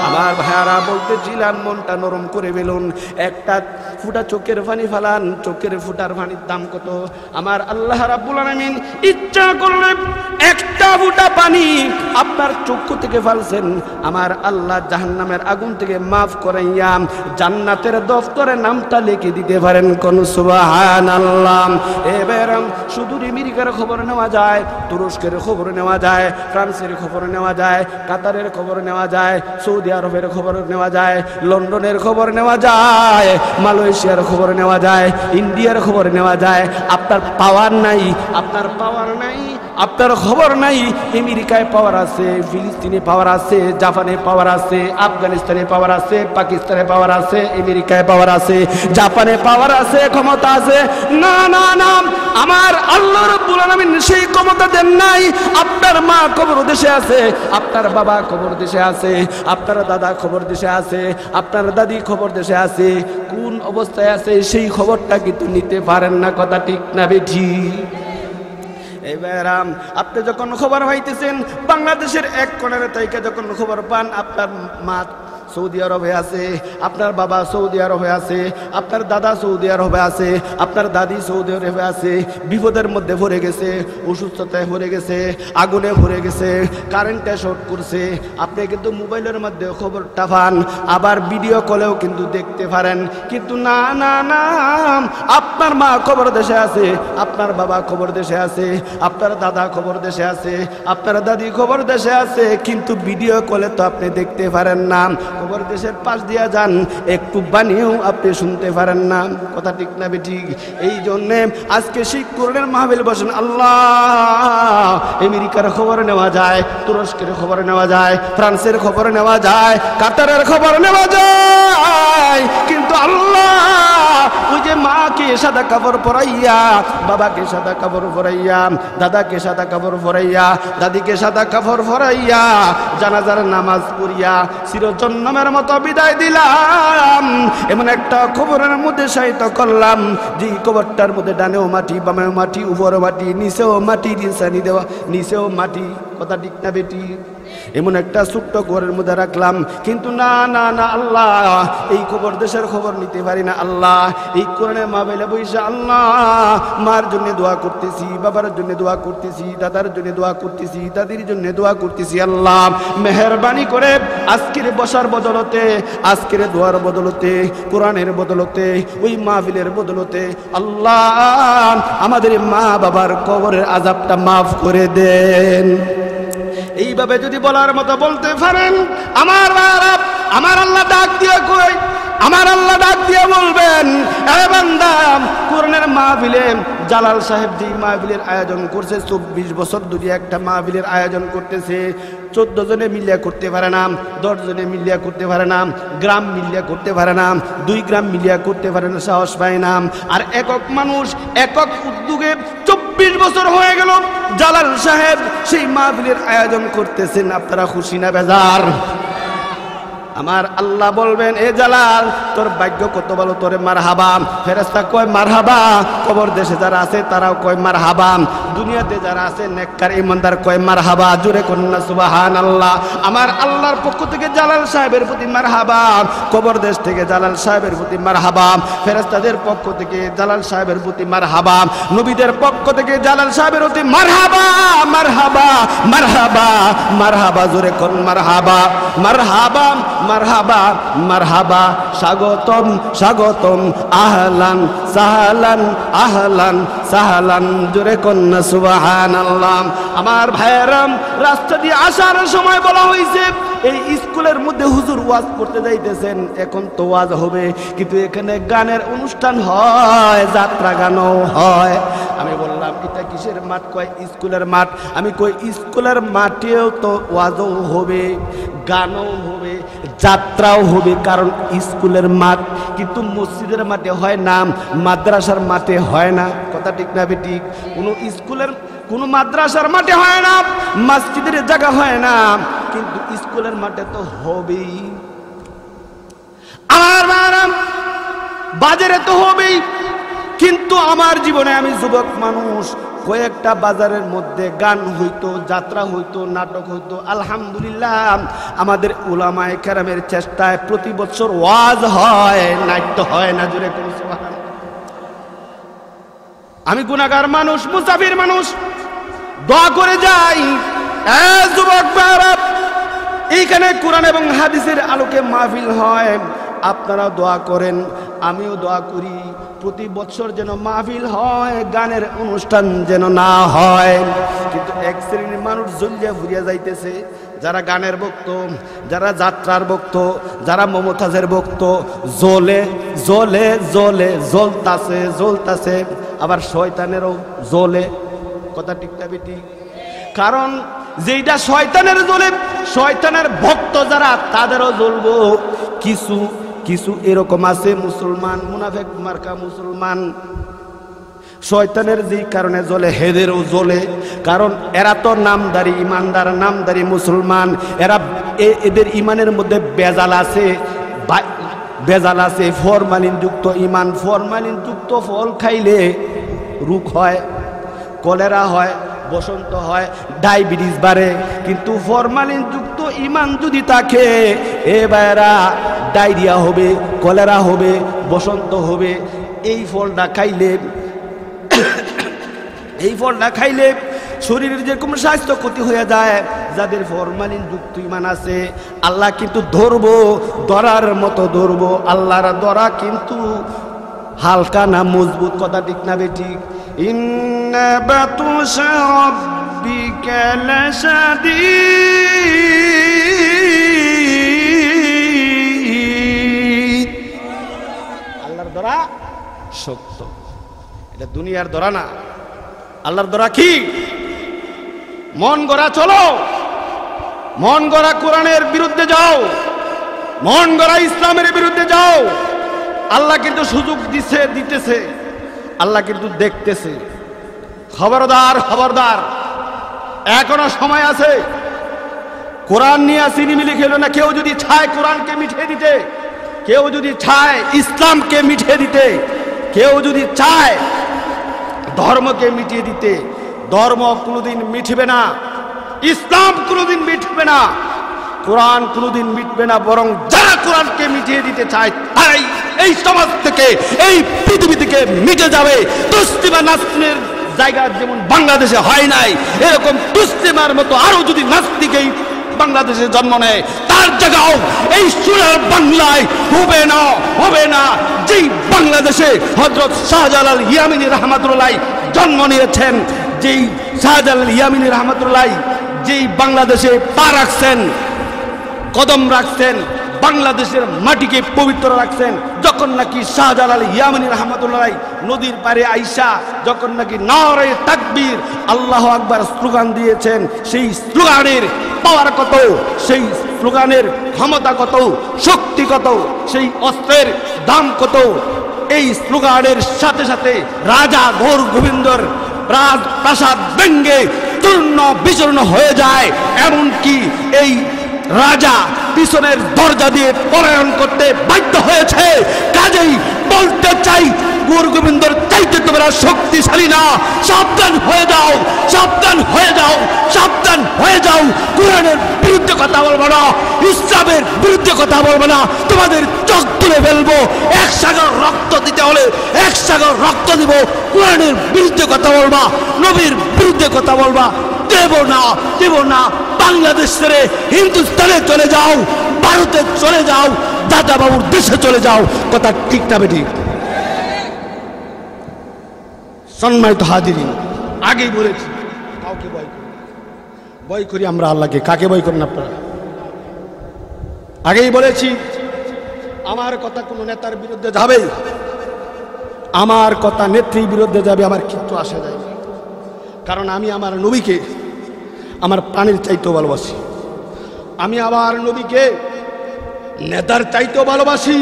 আমার ভাইরা, বলতেছিলাম মনটা নরম করে ফেলুন। একটা ফুটা চোখের পানি ফালান, চোখের ফুটার পানির দাম কত? আমার আল্লাহ রাব্বুল আলামিন ইচ্ছা করলে একটা ফুটা পানি আপনার চক্ষু থেকে ফালছেন, আমার আল্লাহ জাহান্নামের আগুন থেকে মাফ করাইয়া জান্নাতের দফতরে নামটা লিখে দিতে পারেন। কোন সুবহানাল্লাহ। এবার শুধু আমেরিকার খবর নেওয়া যায়, তুরস্কের খবর নেওয়া যায়, ফ্রান্সের খবর নেওয়া যায়, কাতারের খবর নেওয়া যায়, সৌদি আরবের খবর নেওয়া যায়, লন্ডনের খবর নেওয়া যায়, মালয়েশিয়ার খবর নেওয়া যায়, ইন্ডিয়ার খবর নেওয়া যায়। আপনার পাওয়ার নাই, আপনার পাওয়ার নাই, আপনার খবর নাই। আমেরিকায় পাওয়ার আছে, ফিলিস্তিনে পাওয়ার আছে, জাপানে পাওয়ার আছে, আফগানিস্তানে পাওয়ার আছে, পাকিস্তানে পাওয়ার আছে, আমেরিকায় পাওয়ার আছে, জাপানে পাওয়ার আছে, ক্ষমতা আছে। না না না, আমার আল্লাহ রাব্বুল আলামিন সেই ক্ষমতা দেন নাই। আপনার মা কবর দেশে আছে, আপনার বাবা কবর দেশে আছে, আপনার দাদা খবর দেশে আছে, আপনার দাদি খবর দেশে আছে। কোন অবস্থায় আছে সেই খবরটা কিন্তু নিতে পারেন না। কথা ঠিক না বেঠি? এবার আপনি যখন খবর পাইতেছেন, বাংলাদেশের এক কোণের থেকে যখন খবর পান আপনার মা সৌদি আরবে আছে, আপনার বাবা সৌদি আরবে আছে, আপনার দাদা সৌদি আরবে আছে, আপনার দাদি সৌদি আরবে আছে, বিপদের মধ্যে পড়ে গেছে, অসুস্থতায় পড়ে গেছে, আগুনে পড়ে গেছে, কারেন্টে শর্ট করছে, আপনি কিন্তু মোবাইলের মধ্যে খবরটা পান, আবার ভিডিও কলেও কিন্তু দেখতে পারেন। কিন্তু না না না, আপনার মা খবর দেশে আছে, আপনার বাবা খবর দেশে আছে, আপনার দাদা খবর দেশে আছে, আপনার দাদি খবর দেশে আছে, কিন্তু ভিডিও কলে তো আপনি দেখতে পারেন না। খবর দেশের পাশ দিয়া যান, একটু বানিয়েও আপনি শুনতে পারেন না। কথা ঠিক না বেঠিক? এই জন্যে আজকে সেই কোরআনের মাহফিল বসেন। আল্লাহ, আমেরিকার খবর নেওয়া যায়, তুরস্কের খবর নেওয়া যায়, ফ্রান্সের খবর নেওয়া যায়, কাতারের খবর নেওয়া যায়, কিন্তু আল্লাহ ওই যে মাকে সাদা কাপড় পরাইয়া, বাবাকে সাদা কাপড় পরাইয়া, দাদাকে সাদা কাপড় পরাইয়া, দাদিকে সাদা কাপড় পরাইয়া, জানাজার নামাজ পড়িয়া চিরজন্মের মতো বিদায় দিলাম। এমন একটা খবরের মধ্যে সাহিত্য করলাম যে খবরটার মধ্যে ডানেও মাটি, বামেও মাটি, উপরেও মাটি, নিচেও মাটি, নিশানি দেওয়া, নিচেও মাটি। কথা ঠিক না বেটি? এমন একটা ছোট্ট ঘরের মধ্যে রাখলাম, কিন্তু না না না, আল্লাহ এই খবর দেশের খবর নিতে পারি না। আল্লাহ এই কোরআনের মাহফিলে বসে আল্লাহ মার জন্য দোয়া করতেছি, বাবার জন্য দোয়া করতেছি, দাদার জন্য দোয়া করতেছি, দাদির জন্য দোয়া করতেছি। আল্লাহ মেহেরবানি করে আজকের বসার বদলতে, আজকের দোয়ার বদলতে, কোরআনের বদলতে, ওই মাহফিলের বদলতে আল্লাহ আমাদের মা বাবার কবরের আযাবটা মাফ করে দেন। এইভাবে যদি বলার মতো বলতে পারেন, আমার আল্লাহ ডাক দিয়ে কই, আমার আল্লাহ ডাক দিয়ে বলবেন, এ বান্দা কোরআনের মাহফিলে জালাল সাহেব যে মাহফিলের আয়োজন করছে 24 বছর ধরে একটা মাহফিলের আয়োজন করতেছে, 14 জনে মিলিয়া করতে পারে না, 10 জনে মিলিয়া করতে পারে না, গ্রাম মিলিয়া করতে পারে না, 2 গ্রাম মিলিয়া করতে পারে না, সাহস পায় না। আর একক মানুষ একক উদ্যোগে 24 বছর হয়ে গেল জালাল সাহেব সেই মাহফিলের আয়োজন করতেছেন। আপনারা খুশি না বেজার? আমার আল্লাহ বলবেন, এ জালাল তোর ভাগ্য কত ভালো, তোরে মারহাবা। ফেরেশতা কয় মারহাবা, কবর দেশে যারা আছে তারাও কয় মারহাবা, দুনিয়াতে যারা আছে নেককার ইমানদার কয় মারহাবা। জোরে করুন না সুবহানাল্লাহ। আমার আল্লাহর পক্ষ থেকে জালাল সাহেবের প্রতি মারহাবা, কবর দেশ থেকে জালাল সাহেবের প্রতি মারহাবা, ফেরেশতাদের পক্ষ থেকে জালাল সাহেবের প্রতি মারহাবা, নবীদের পক্ষ থেকে জালাল সাহেবের প্রতি মারহাবা মারহাবা মারহাবা মারহাবা। জোরে করুন মারহাবা মারহাবা মারহাবা মারহাবা। স্বাগতম স্বাগতম, আহলান সাহলান আহলান সাহলান। জোরে কন্যা সুবহানাল্লাহ। আমার ভাইয়েরাম, রাস্তা দিয়ে আসার সময় বলা হয়েছে এই স্কুলের মধ্যে হুজুর ওয়াজ করতে যাইতেছেন, এখন তো ওয়াজ হবে, কিন্তু এখানে গানের অনুষ্ঠান হয়, যাত্রা গানও হয়। আমি বললাম এটা কিসের মাঠ? কয় স্কুলের মাঠ। আমি কই স্কুলের মাঠেও তো ওয়াজও হবে, গানও হবে, যাত্রাও হবে, কারণ স্কুলের মাঠ। কিন্তু মসজিদের মাঠে হয় না, মাদ্রাসার মাঠে হয় না। কথা ঠিক না বেঠিক? কোনো স্কুলের কোনো মাদ্রাসার মাঠে হয় না, মসজিদের জায়গা হয় না, কিন্তু স্কুলের মাঠে তো হবেই। আমার বাজারে তো হবেই। কিন্তু আমার জীবনে আমি যুবক মানুষ, কয়েকটা বাজারের মধ্যে গান হইতো, যাত্রা হইতো, নাটক হইতো। আলহামদুলিল্লাহ আমাদের উলামায়ে কেরামের চেষ্টায় প্রতি বছর ওয়াজ হয়, নাট্য হয় না। জোরে কোন সুবহানাল্লাহ। আমি গুনাহগার মানুষ, মুসাফির মানুষ, দোয়া করে যাই, এ যুবক ভাইরা, এইখানে কোরআন এবং হাদিসের আলোকে মাহফিল হয়, আপনারা দোয়া করেন, আমিও দোয়া করি, প্রতি বছর যেন মাহফিল হয়, গানের অনুষ্ঠান যেন না হয়। কিন্তু এক শ্রেণীর মানুষ জ্বলিয়া ঘুরিয়া যাইতেছে, যারা গানের ভক্ত, যারা যাত্রার ভক্ত, যারা মমতাজের ভক্ত, জ্বলে জ্বলে জ্বলে জ্বলতাছে জ্বলতাছে। আবার শয়তানেরও জ্বলে। কথা ঠিক না বেটি? কারণ যেইটা শয়তানের জ্বলে, শয়তানের ভক্ত যারা, তাদেরও জ্বলবো। কিছু কিছু এরকম আছে মুসলমান, মুনাফিক মার্কা মুসলমান, শয়তানের যেই কারণে জ্বলে হেদেরও জ্বলে। কারণ এরা তো নামদারি ইমানদার, নামদারি মুসলমান, এরা এদের ইমানের মধ্যে বেজাল আছে, বেজাল আছে, ফরমালিন যুক্ত ইমান। ফরমালিন যুক্ত ফল খাইলে রোগ হয়, কলেরা হয়, বসন্ত হয়, ডায়াবেটিস বাড়ে। কিন্তু ফরমালিন যুক্ত ইমান যদি থাকে, এ ভাইরা, ডায়রিয়া হবে, কলেরা হবে, বসন্ত হবে। এই ফলটা খাইলে এই ফলটা খাইলে শরীরের যেরকম স্বাস্থ্য ক্ষতি হয়ে যায়। যাদের ফরমালিন যুক্ত ইমান আছে, আল্লাহ কিন্তু ধরবো, ধরার মতো ধরবো। আল্লাহর ধরা কিন্তু হালকা না, মজবুত। কথা ঠিক না বেঠিক? ইন্না বাতুশা রাব্বিকা লাশাদীদ। আল্লাহর ধরা শক্ত, এটা দুনিয়ার ধরা না। আল্লাহর ধরা কি? মন গড়া চলো, মন গড়া কোরআনের বিরুদ্ধে যাও, মন গড়া ইসলামের বিরুদ্ধে যাও। আল্লাহ কিন্তু সুযোগ দিতেছে, আল্লাহ কিন্তু দেখতেছে। খবরদার খবরদার, এখনো সময় আছে। কোরআন নিয়ে সিনিমিলি খেলো না। কেউ যদি চায় কোরআনকে মিটিয়ে দিতে, কেউ যদি চায় ইসলামকে মিটিয়ে দিতে, কেউ যদি চায় ধর্মকে মিটিয়ে দিতে, ধর্ম কোনোদিন মিটবে না, ইসলাম কোনোদিন মিটবে না, কোরআন কোনোদিন মিটবে না। বরং যারা কোরআনকে মিটিয়ে দিতে চায় তারাই এই সমাজ থেকে, এই পৃথিবী থেকে মিটে যাবে। তসলিমা নাসরিনের জায়গা যেমন বাংলাদেশে হয় নাই, এরকম তসলিমার মতো আরো যদি নাস্তিক এই বাংলাদেশে জন্ম নেয়, তার জায়গাও এই সোনার বাংলায় হবে না, হবে না। যেই বাংলাদেশে হযরত শাহজালাল ইয়ামিনী রাহমাতুল্লাহ জন্ম নিয়েছেন, যেই শাহজালাল ইয়ামিনী রাহমাতুল্লাহ যেই বাংলাদেশে পা রাখছেন, কদম রাখছেন, বাংলাদেশের মাটিকে পবিত্র রাখছেন। যখন নাকি শাহজালাল ইয়ামানী রাহমাতুল্লাহ নদীর পারে আইসা যখন নাকি নারে তাকবীর আল্লাহু আকবার স্লোগান দিয়েছেন, সেই স্লোগানের পাওয়ার কত, সেই স্লোগানের ক্ষমতা কত, শক্তি কত, সেই অস্ত্রের দাম কত, এই স্লোগানের সাথে সাথে রাজা ঘোর গোবিন্দর রাজপ্রাসাদ ভেঙ্গে চূর্ণ বিচূর্ণ হয়ে যায়। এমনকি এই রাজা পিছনের দরজা দিয়ে পলায়ন করতে বাধ্য হয়েছে। কাজেই বলতে চাই, গুরু গোবিন্দর চাইতে তোমরা শক্তিশালী না। সাবধান হয়ে যাও, সাবধান হয়ে যাও, সাবধান হয়ে যাও। কোরআনের বিরুদ্ধে কথা বলবো না, ইসলামের বিরুদ্ধে কথা বলবো না, তোমাদের চোখ তুলে ফেলবো। এক সাগর রক্ত দিতে হলে এক সাগর রক্ত দিব। কোরআনের বিরুদ্ধে কথা বলবা, নবীর বিরুদ্ধে কথা বলবা, দেব না, দেব না। বাংলাদেশ ছেড়ে হিন্দুস্তানে চলে যাও, ভারতে চলে যাও, দাদা বাবুর দেশে চলে যাও। কথা ঠিক না বেঠিক? সম্মানিত হাজিরিন, আগেই বলেছি কাউকে ভয় করি, ভয় করি আমরা আল্লাহকে। কাকে ভয় করেন আপনারা? আগেই বলেছি আমার কথা কোনো নেতার বিরুদ্ধে যাবে, আমার কথা নেত্রীর বিরুদ্ধে যাবে, আমার কিচ্ছু আসে যায় না। কারণ আমি আমার নবীকে আমার প্রাণের চাইতেও ভালোবাসি। আমি আমার নবীকে নেতার চাইতেও ভালোবাসি।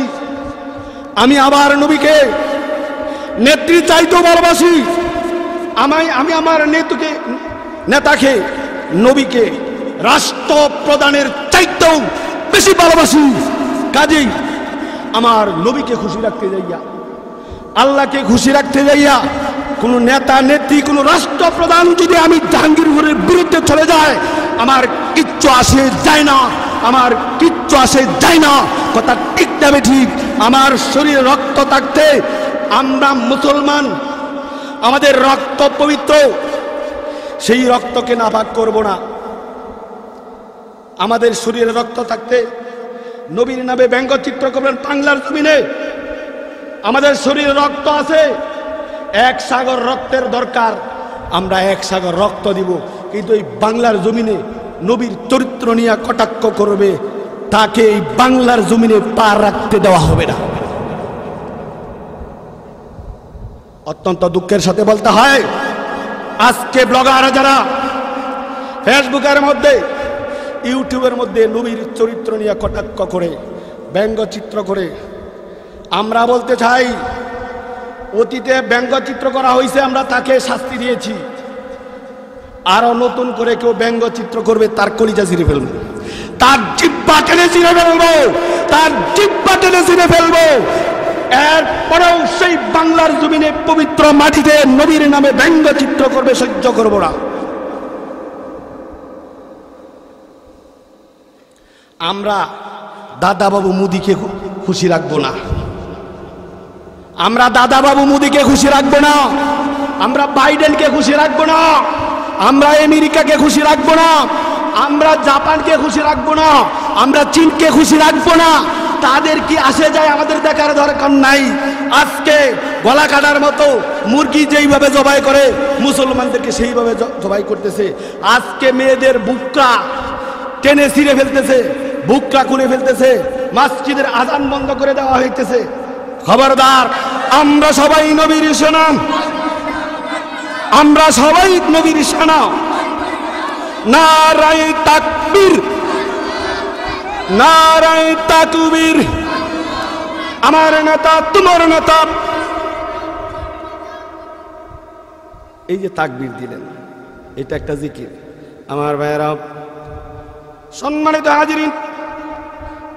আমি আমার নবীকে নেত্রী চাইতেও ভালোবাসি। আমি আমার নেতাকে নবীকে রাষ্ট্র প্রধানের চাইতেও বেশি ভালোবাসি। কাজেই আমার নবীকে খুশি রাখতে যাইয়া, আল্লাহকে খুশি রাখতে যাইয়া, কোন নেতা নেত্রী কোন রাষ্ট্রপ্রধান যদি আমি জাহাঙ্গীরের বিরুদ্ধে চলে যায়, আমার কিচ্ছু আসে যায় না, আমার কিচ্ছু আসে যায় না। কথা ঠিক না ঠিক? আমার শরীরে রক্ত থাকতে আমরা মুসলমান, আমাদের রক্ত পবিত্র, সেই রক্তকে নাপাক করব না। আমাদের শরীরে রক্ত থাকতে নবীর নামে ব্যঙ্গচিত্র করবেন বাংলার জমিনে। আমাদের শরীরে রক্ত আছে, এক সাগর রক্তের দরকার, আমরা এক সাগর রক্ত দিব। কিন্তু এই বাংলার জমিনে নবীর চরিত্র নিয়ে কটাক্ষ করবে, তাকে এই বাংলার জমিনে পা রাখতে দেওয়া হবে না। অত্যন্ত দুঃখের সাথে বলতে হয়, আজকে ব্লগার যারা ফেসবুকের মধ্যে, ইউটিউবের মধ্যে নবীর চরিত্র নিয়ে কটাক্ষ করে, ব্যঙ্গচিত্র করে, আমরা বলতে চাই অতীতে ব্যঙ্গচিত্র করা হয়েছে, আমরা তাকে শাস্তি দিয়েছি। আরো নতুন করে কেউ ব্যঙ্গচিত্র করবে, তার কলিজা ছিঁড়ে ফেলবো, তার জিহ্বা টেনে ছিঁড়ে ফেলবো, তার জিহ্বা টেনে ছিঁড়ে ফেলবো। এরপরেও সেই বাংলার জমিনে পবিত্র মাটিতে নবীর নামে ব্যঙ্গচিত্র করবে, সহ্য করবো না। আমরা দাদা বাবু মোদিকে খুশি রাখবো না, আমরা দাদা বাবু মোদিকে খুশি রাখবো না, আমরা বাইডেনকে খুশি রাখবো না, আমরা আমেরিকাকে খুশি রাখবো না, আমরা জাপানকে খুশি রাখবো না, আমরা চীনকে খুশি রাখবো না। তাদের কি আসে যায় আমাদের দেখার দরকার নাই। আজকে গলা কাটার মতো মুরগি যেইভাবে জবাই করে মুসলমানদেরকে সেইভাবে জবাই করতেছে। আজকে মেয়েদের বুকরা টেনে ছিঁড়ে ফেলতেছে, বুকরা খুলে ফেলতেছে, মসজিদের আজান বন্ধ করে দেওয়া হইতেছে। খবরদার, আমরা সবাই নবীর সেনা, আমরা সবাই নবীর সেনা। নারায়ে তাকবীর, নারায়ে তাকবীর। আমার নেতা তোমার নেতা। এই যে তাকবীর দিলেন, এটা একটা জিকির। আমার ভাইয়েরা, সম্মানিত হাজিরিন,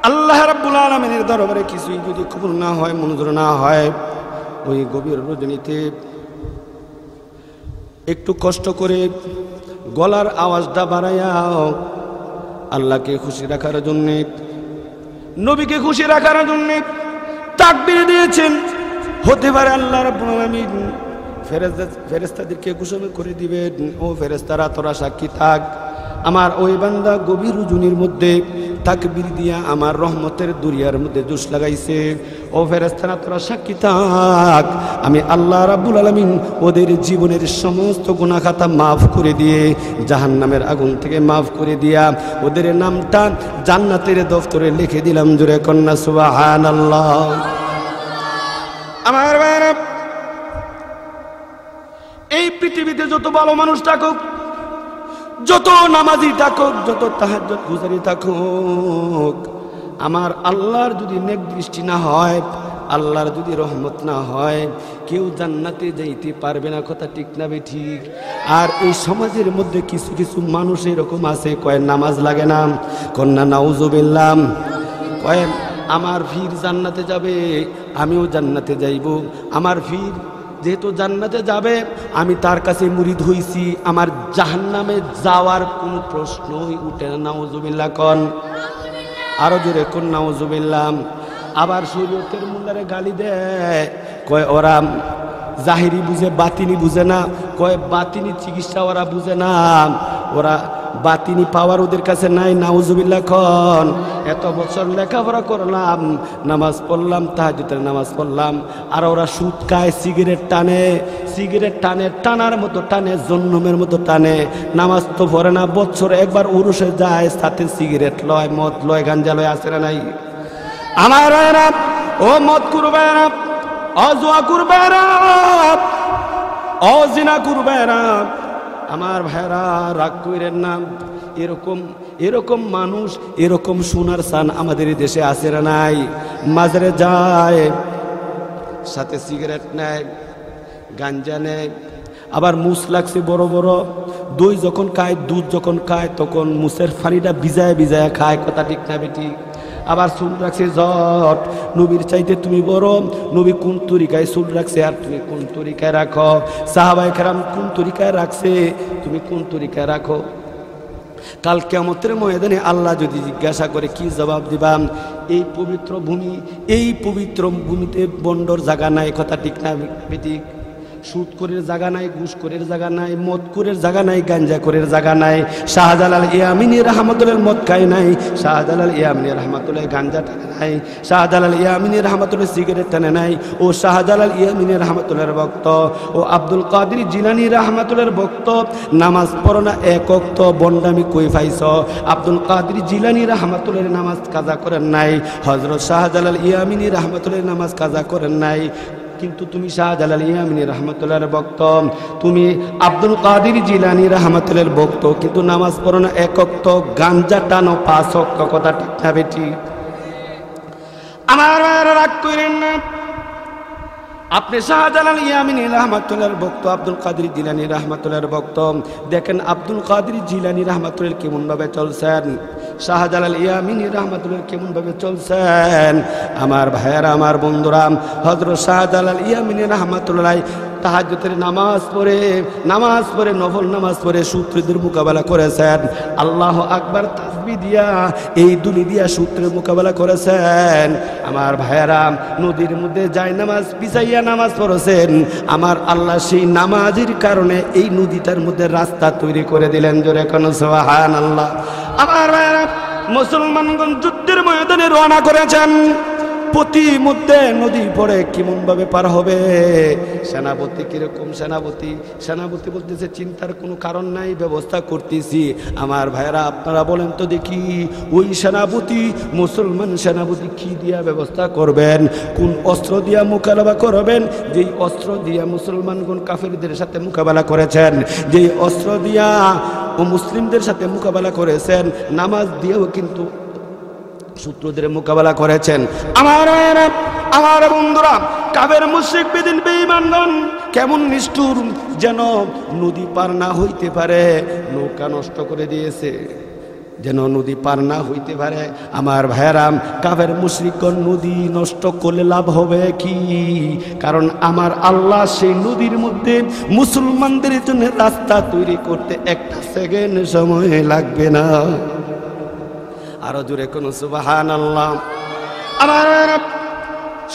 আল্লাহ রাব্বুল আলামিনের দরবারে কিছুই যদি কবুল না হয়, মঞ্জুর না হয়, ওই গভীর রজনীতে একটু কষ্ট করে গলার আওয়াজটা বাড়াইয়া আল্লাহকে খুশি রাখার জন্য, নবীকে খুশি রাখার জন্য তাকবীর দিয়েছেন। হতে পারে আল্লাহ রাব্বুল আলামিন ফেরেশতাদেরকে ঘোষণা করে দিবেন, ও ফেরেশতারা তোরা সাক্ষী থাক, আমার ওই বান্দা গভীর রজনীর মধ্যে তাকবীর দিয়া আমার রহমতের দুনিয়ার মধ্যে জোশ লাগাইছে। ও ফেরেশতারা তোরা সাক্ষী থাক, আমি আল্লাহ রাব্বুল আলামিন ওদের জীবনের সমস্ত গুনাহ খাতা মাফ করে দিয়ে জাহান্নামের আগুন থেকে মাফ করে দিয়া ওদের নামটা জান্নাতের দফতরে লিখে দিলাম। জোরে কন্যা সুবহানাল্লাহ। আমার ভাইরা, এই পৃথিবীতে যত ভালো মানুষ থাকুক, যত নামাজি থাকুক, যত তাহাজ্জুদ গুজারি থাকুক, আমার আল্লাহর যদি নেক দৃষ্টি না হয়, আল্লাহর যদি রহমত না হয়, কেউ জান্নাতে যাইতে পারবে না। কথা ঠিক না বে ঠিক? আর এই সমাজের মধ্যে কিছু কিছু মানুষ এরকম আছে, কয় নামাজ লাগে না, কন্যা নাউজুবিল্লাহ, কয় আমার ফির জান্নাতে যাবে, আমিও জান্নাতে যাইব। আমার ফির যেহেতু জান্নাতে যাবে, আমি তার কাছে মুরিদ হইছি, আমার জাহান্নামে যাওয়ার কোনো প্রশ্নই উঠে না। নাউজুবিল্লাহ কন, আরো জোরে কোন নাউজুবিল্লাহ। আবার শরীয়তের মুল্লারে গালি দেয়, কয় ওরা জাহিরি বুঝে বাতিনি বুঝে না, কয় বাতিনি চিকিৎসা ওরা বুঝে না, ওরা বাতিনি পাওয়ার ওদের কাছে নাই। নাউজুবিল্লাহ খন। এত বছর লেখাপড়া করলাম, নামাজ পড়লাম, তাহাজ্জুদের নামাজ পড়লাম, আর ওরা সুদ খায়, সিগারেট টানে, সিগারেট টানে, টানার মতো টানে, জন্মের মতো টানে, নামাজ তো পড়ে না, বছর একবার উরুষে যায়, সাথে সিগারেট লয়, মদ লয়, গাঞ্জা লয়, আসে না নাই? আমার ভাইরা, ও মদ করবে না, অজুয়া করবে না, অজিনা করবে না, আমার ভাইরা রাগ কইরেন না। এরকম এরকম মানুষ, এরকম সোনার সান আমাদের দেশে আসে না নাই? মাজারে যায়, সাথে সিগারেট নেয়, গাঞ্জা নেয়, আবার মুস লাগছে বড় বড়, দই যখন খায়, দুধ যখন খায়, তখন মুসের ফানিটা ভিজায় ভিজায় খায়। কথা ঠিক না বেটি? আবার চুল রাখছে জট, নবীর চাইতে তুমি বড়, নবী কোন তরিকায় চুল রাখছে আর তুমি কোন তরিকায় রাখো, সাহাবায়ে কেরাম কোন তরিকায় রাখছে, তুমি কোন তরিকায় রাখো। কাল কিয়ামতের ময়দানে আল্লাহ যদি জিজ্ঞাসা করে, কি জবাব দিবাম? এই পবিত্র ভূমি, এই পবিত্র ভূমিতে বন্ডর জায়গা নাই। কথা ঠিক না বেটি? সুদখোরের জায়গা নাই, ঘুষখোরের জায়গা নাই, মদখোরের জায়গা নাই, গাঞ্জাখোরের জায়গা নাই। শাহজালাল ইয়ামিনী রাহমাতুল্লাহ মদ খায় নাই, শাহজালাল ইয়ামিনী রাহমাতুল্লাহ গাঞ্জা টানে নাই, শাহজালাল ইয়ামিনী রাহমাতুল্লাহ সিগারেট টানে নাই। ও শাহজালাল ইয়ামিনী রাহমাতুল্লাহর ভক্ত, ও আব্দুল কাদের জিলানী রাহমাতুল্লাহর ভক্ত, নামাজ পড়ো না এক ওয়াক্ত, বন্ডামি কই পাইছ? আব্দুল কাদের জিলানী রাহমাতুল্লাহর নামাজ কাজা করেন নাই, হযরত শাহজালাল ইয়ামিনী রাহমাতুল্লাহর নামাজ কাজা করেন নাই, কিন্তু তুমি শাহজালাল ইয়ামিনী রাহমাতুল্লাহর ভক্ত, তুমি আব্দুল কাদের জিলানী রাহমাতুল্লাহর ভক্ত, কিন্তু নামাজ পড়ো না এক ওয়াক্ত, গাঞ্জা টানো 5 ওয়াক্ত। কথা ঠিক না বেটি? আমার রাগ করেন না, আপনি শাহজালাল ইয়ামিনী রাহমাতুল্লাহর ভক্ত, আব্দুল কাদের জিলানী রাহমাতুল্লাহর ভক্ত। দেখেন আব্দুল কাদের জিলানী রাহমাতুল্লাহ কেমন ভাবে চলছেন, শাহজালাল ইয়ামিনী রাহমাতুল্লাহ কেমন ভাবে চলছেন। আমার ভাইয়েরা, আমার বন্ধুরা, হযরত শাহজালাল ইয়ামিনী রাহমাতুল্লাহ তাহাজ্জুদের নামাজ পড়ে নফল নামাজ পড়ে শত্রুদের মোকাবেলা করেছেন। আল্লাহু আকবার তাসবিহ দিয়া এই দুলি দিয়া শত্রুর মোকাবেলা করেছেন। আমার ভাইয়েরা, নদীর মধ্যে যায় নামাজ পিছাইয়া নামাজ পড়েছেন। আমার আল্লাহ সেই নামাজের কারণে এই নদীটার মধ্যে রাস্তা তৈরি করে দিলেন। জোরে কোন সুবহানাল্লাহ। আমার ভাইয়েরা, মুসলমানগণ যুদ্ধের ময়দানে রওনা করেছেন। প্রতি মধ্যে নদী পড়ে কেমন ভাবে পার হবে? সেনাপতি কিরকম সেনাপতি বলতেছে, চিন্তার কোনো কারণ নাই, ব্যবস্থা করতেছি। আমার ভাইরা, আপনারা বলেন তো দেখি, ওই সেনাপতি, মুসলমান সেনাপতি কি দিয়া ব্যবস্থা করবেন? কোন অস্ত্র দিয়া মোকাবেলা করবেন? যেই অস্ত্র দিয়া মুসলমানগণ কাফেরদের সাথে মোকাবেলা করেছেন, যেই অস্ত্র দিয়া ও মুসলিমদের সাথে মোকাবেলা করেছেন, নামাজ দিয়েও কিন্তু শত্রুদের মোকাবেলা করেছেন। আমার বন্ধুরা, কাফের মুশরিক বেদিন বেঈমানগণ কেমন নিষ্ঠুর, যেন নদী পার না হইতে পারে নৌকা নষ্ট করে দিয়েছে, যেন নদী পার না হইতে পারে। আমার ভাইয়েরাম, কাফের মুশরিকগণ নদী নষ্ট করলে লাভ হবে কি? কারণ আমার আল্লাহ সেই নদীর মধ্যে মুসলমানদের জন্য রাস্তা তৈরি করতে 1 সেকেন্ড সময় লাগবে না। আরো জোরে কোন সুবহানাল্লাহ। আমার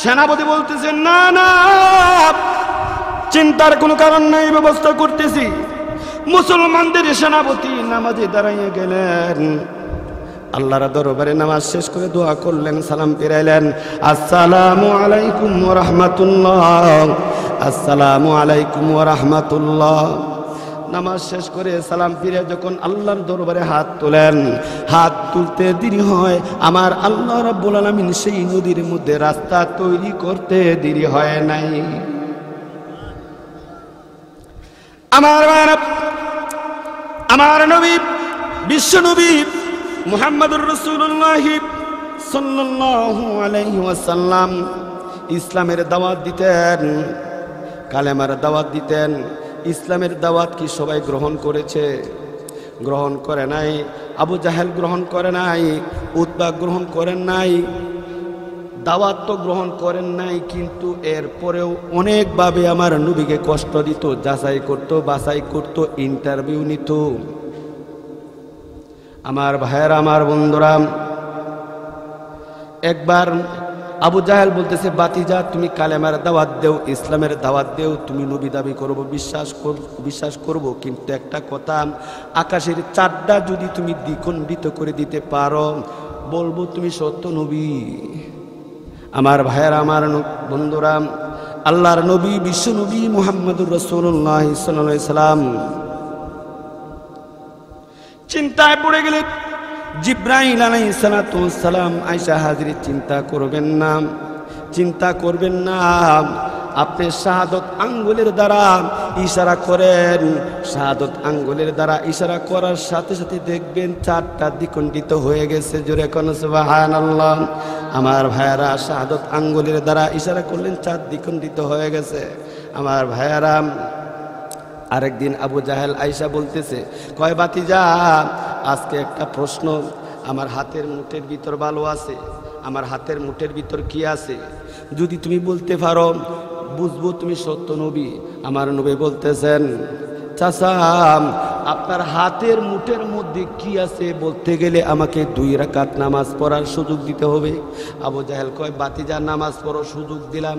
সেনাপতি বলতেছেন, না না, চিন্তার কোনো কারণ নাই, ব্যবস্থা করতেছি। মুসলমানদের সেনাপতি নামাজে দাঁড়াইয়া গেলেন। আল্লাহর দরবারে নামাজ শেষ করে দোয়া করলেন, সালাম ফিরাইলেন, আসসালামু আলাইকুম ওয়া রাহমাতুল্লাহ, আসসালামু আলাইকুম ওয়া রাহমাতুল্লাহ। নামাজ শেষ করে সালাম ফিরে যখন আল্লাহর দরবারে হাত তোলেন, হাত তুলতে দেরি হয়, আমার আল্লাহ রাব্বুল আলামিন সেই নদীর মধ্যে রাস্তা তৈরি করতে দেরি হয় নাই। আমার নবী, বিশ্ব নবী মুহাম্মদুর রাসূলুল্লাহ সাল্লাল্লাহু আলাইহি ওয়াসাল্লাম ইসলামের দাওয়াত দিতেন, কালেমার দাওয়াত দিতেন। ইসলামের দাওয়াত কি সবাই গ্রহণ করেছে? গ্রহণ করে নাই। আবু জাহেল গ্রহণ করে নাই, উতবা গ্রহণ করেন নাই, দাওয়াত তো গ্রহণ করেন নাই, কিন্তু এরপরেও অনেকভাবে আমার নবীকে কষ্ট দিত, যাচাই করত, বাছাই করত, ইন্টারভিউ নিত। আমার ভাইয়েরা, আমার বন্ধুরা, একবার আবু জাহেল বলতেছে, বাতিজা তুমি কালেমার দাওয়াত দেও, ইসলামের দাওয়াত দেও, তুমি নবী দাবি করবো, বিশ্বাস করব, কিন্তু একটা কথা, আকাশের চাঁদটা যদি তুমি দ্বিখণ্ডিত করে দিতে পারো, বলবো তুমি সত্য নবী। আমার ভাইয়েরা, আমার বন্ধুরা, আল্লাহর নবী, বিশ্ব নবী মুহাম্মদুর রাসূলুল্লাহ সাল্লাল্লাহু আলাইহি সাল্লাম চিন্তায় পড়ে গেলেন। জিবরাইল আলাইহিস সালাতু ওয়াস সালাম, আয়েশা হাজরি, চিন্তা করবেন না, চিন্তা করবেন না, আপনি শাহাদত আঙ্গুলের দ্বারা ইশারা করেন, শাহাদত আঙ্গুলের দ্বারা ইশারা করার সাথে সাথে দেখবেন চারটা দ্বিখণ্ডিত হয়ে গেছে। জোরে কোন সুবহানাল্লাহ। আমার ভাইয়ারা, শাহাদত আঙ্গুলের দ্বারা ইশারা করলেন, চার দ্বিখণ্ডিত হয়ে গেছে। আমার ভাইয়ারা, আরেকদিন আবু জাহেল আয়েশা বলতেছে, কয় বাতিজা, আজকে একটা প্রশ্ন, আমার হাতের মুঠের ভিতর ভালো আছে, আমার হাতের মুঠের ভিতর কি আছে, যদি তুমি বলতে পারো বুঝবো তুমি সত্য নবী। আমার নবী বলতেছেন, চাচা, আপনার হাতের মুঠের মধ্যে কি আছে বলতে গেলে আমাকে 2 রাকাত নামাজ পড়ার সুযোগ দিতে হবে। আবু জাহেল কয়, বাতিজা নামাজ পড়ো, সুযোগ দিলাম।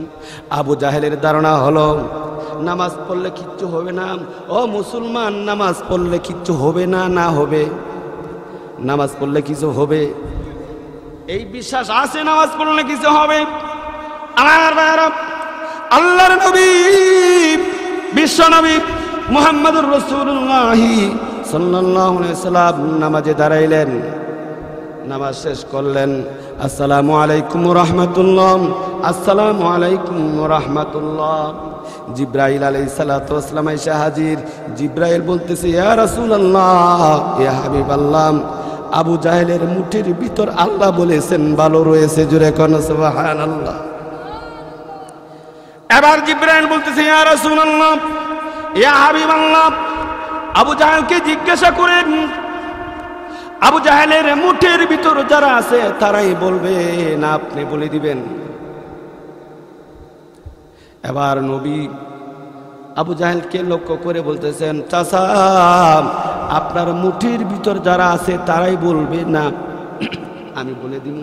আবু জাহেলের ধারণা হলো নামাজ পড়লে কিচ্ছু হবে না। ও মুসলমান, নামাজ পড়লে কিচ্ছু হবে না? না হবে, নামাজ পড়লে কিছু হবে, এই বিশ্বাস আছে নামাজ পড়লে কিছু হবে। আমার ভাইরা, আল্লাহর নবী, বিশ্ব নবী মুহাম্মদুর রাসূলুল্লাহ সাল্লাল্লাহু আলাইহি ওয়াসাল্লাম নামাজে দাঁড়াইলেন, নামাজ শেষ করলেন, আসসালামু আলাইকুম ওয়া রাহমাতুল্লাহ, আসসালামু আলাইকুম ওয়া রাহমাতুল্লাহ। জিবরাইল আলাইহিস সালাতু ওয়াস সালাম এসে হাজির। জিবরাইল বলতেছে, ইয়া রাসূলুল্লাহ, ইয়া হাবিবাল্লাহ, আবু জাহেলের মুঠের ভিতর আল্লাহ বলেছেন ভালো রয়েছে। জোরে কোন সুবহানাল্লাহ। এবার জিবরাইল বলতেছে, ইয়া রাসূলুল্লাহ, ইয়া হাবিবাল্লাহ, আবু জাহেলকে জিজ্ঞাসা করেন, আবু জাহেলের মুঠের ভিতর যারা আছে তারাই বলবে না আপনি বলে দিবেন? এবার নবী আবু জাহেলকে লক্ষ্য করে বলতেছেন, চাচা, আপনার মুঠির ভিতর যারা আছে তারাই বলবে না আমি বলে দিব?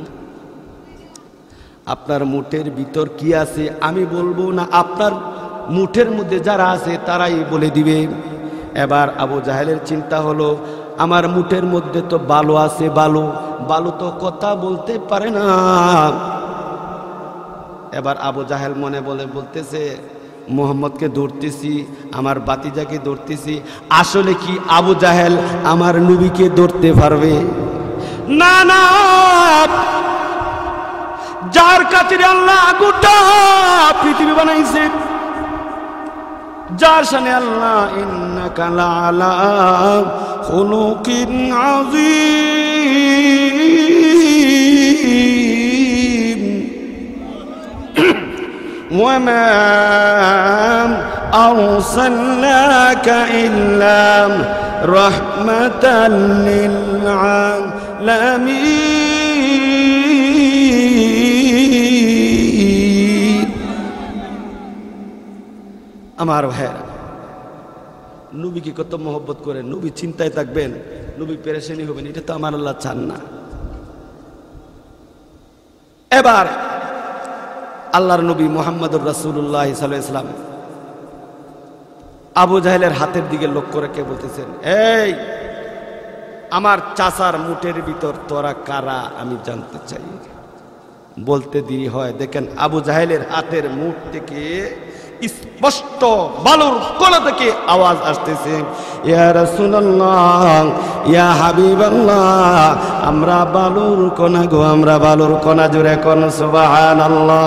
আপনার মুঠের ভিতর কি আছে আমি বলবো না, আপনার মুঠের মধ্যে যারা আছে তারাই বলে দিবে। এবার আবু জাহেলের চিন্তা হলো, আমার মুঠের মধ্যে তো বালু আছে, বালু তো কথা বলতে পারে না। এবার আবু জাহেল মনে বলতেছে, মুহাম্মদকে ধরতেছি, আমার বাতিজাকে ধরতেছি, আসলে কি আবু জাহেল আমার নবীকে ধরতে পারবে? না না, যার কাছে আল্লাহ গোটা পৃথিবী বানাইছে, যার শানে আল্লাহ ইন্নাকা লাআলা খুলুকিন আযীম ওয়া মা আরসালনাকা ইল্লা রাহমাতাল লিল আলামিন। আমার ভাইয়েরা, নবীকে কত মহব্বত করেন, নবী চিন্তায় থাকবেন, নবী পেরেশানি হবেন, এটা তো আমার আল্লাহ চান না। এবার আল্লাহর নবী মুহাম্মদুর রাসূলুল্লাহ সাল্লাল্লাহু আলাইহি ওয়াসাল্লাম আবু জাহেলের হাতের দিকে লক্ষ্য রেখে বলতেছেন, এই আমার চাচার মুঠের ভিতর তোরা কারা আমি জানতে চাই। বলতে দেরি হয়, দেখেন আবু জাহেলের হাতের মুঠ থেকে স্পষ্ট বালুর কোলা থেকে আওয়াজ আসতেছে, ইয়া রাসূলুল্লাহ, ইয়া হাবিবাল্লাহ, আমরা বালুর কোনা গো, আমরা বালুর কোনা। জোরে কোন সুবহানাল্লাহ।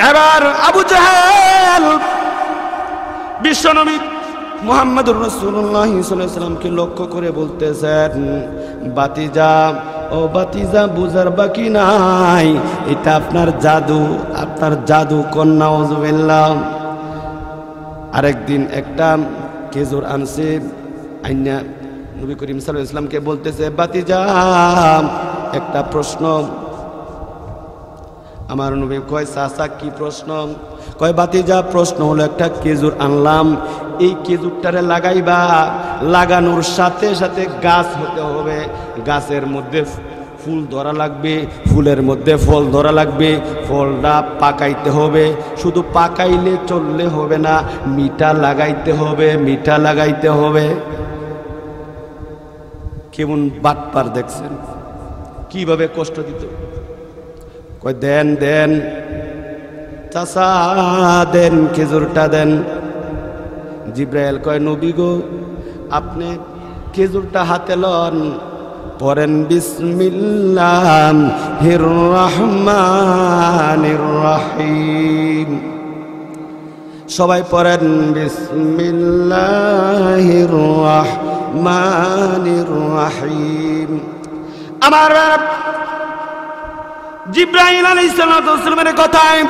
এবার আবু জাহেল বিশ্বনবী মুহাম্মদুর রাসূলুল্লাহ সাল্লাল্লাহু আলাইহি ওয়াসাল্লামকে লক্ষ্য করে বলতেছেন, বাতিজা, ও বাতিজা, বুঝার বাকি নাই, এটা আপনার জাদু, আপনার জাদু কন্যা। নাউযুবিল্লাহ। আরেকদিন একটা খেজুর আনছে, আইনা নবী করিম সাল্লাল্লাহু আলাইহি ওয়াসাল্লামকে বলতেছে, বাতিজা, একটা প্রশ্ন। আমার নবী কয়, চাচা কি প্রশ্ন? কয়, বাতিজা, প্রশ্ন হলো একটা খেজুর আনলাম, এই খেজুরটারে লাগাইবা, লাগানোর সাথে সাথে গাছ হতে হবে, গাছের মধ্যে ফুল ধরা লাগবে, ফুলের মধ্যে ফল ধরা লাগবে, ফলটা পাকাইতে হবে, শুধু পাকাইলে চললে হবে না, মিঠা লাগাইতে হবে, মিঠা লাগাইতে হবে। কেমন বাটপার দেখছেন, কিভাবে কষ্ট দিত। কয়, দেন দেন চাচা, দেন, খেজুরটা দেন। জিব্রাইল কয়, নবী গো, আপনি খেজুরটা হাতে লন, পড়েন বিসমিল্লাহির রহমানির রহিম। সবাই পড়েন বিসমিল্লাহির রহমানির রহিম। আমার জিব্রাইল আলাইহিস সালামের কথায়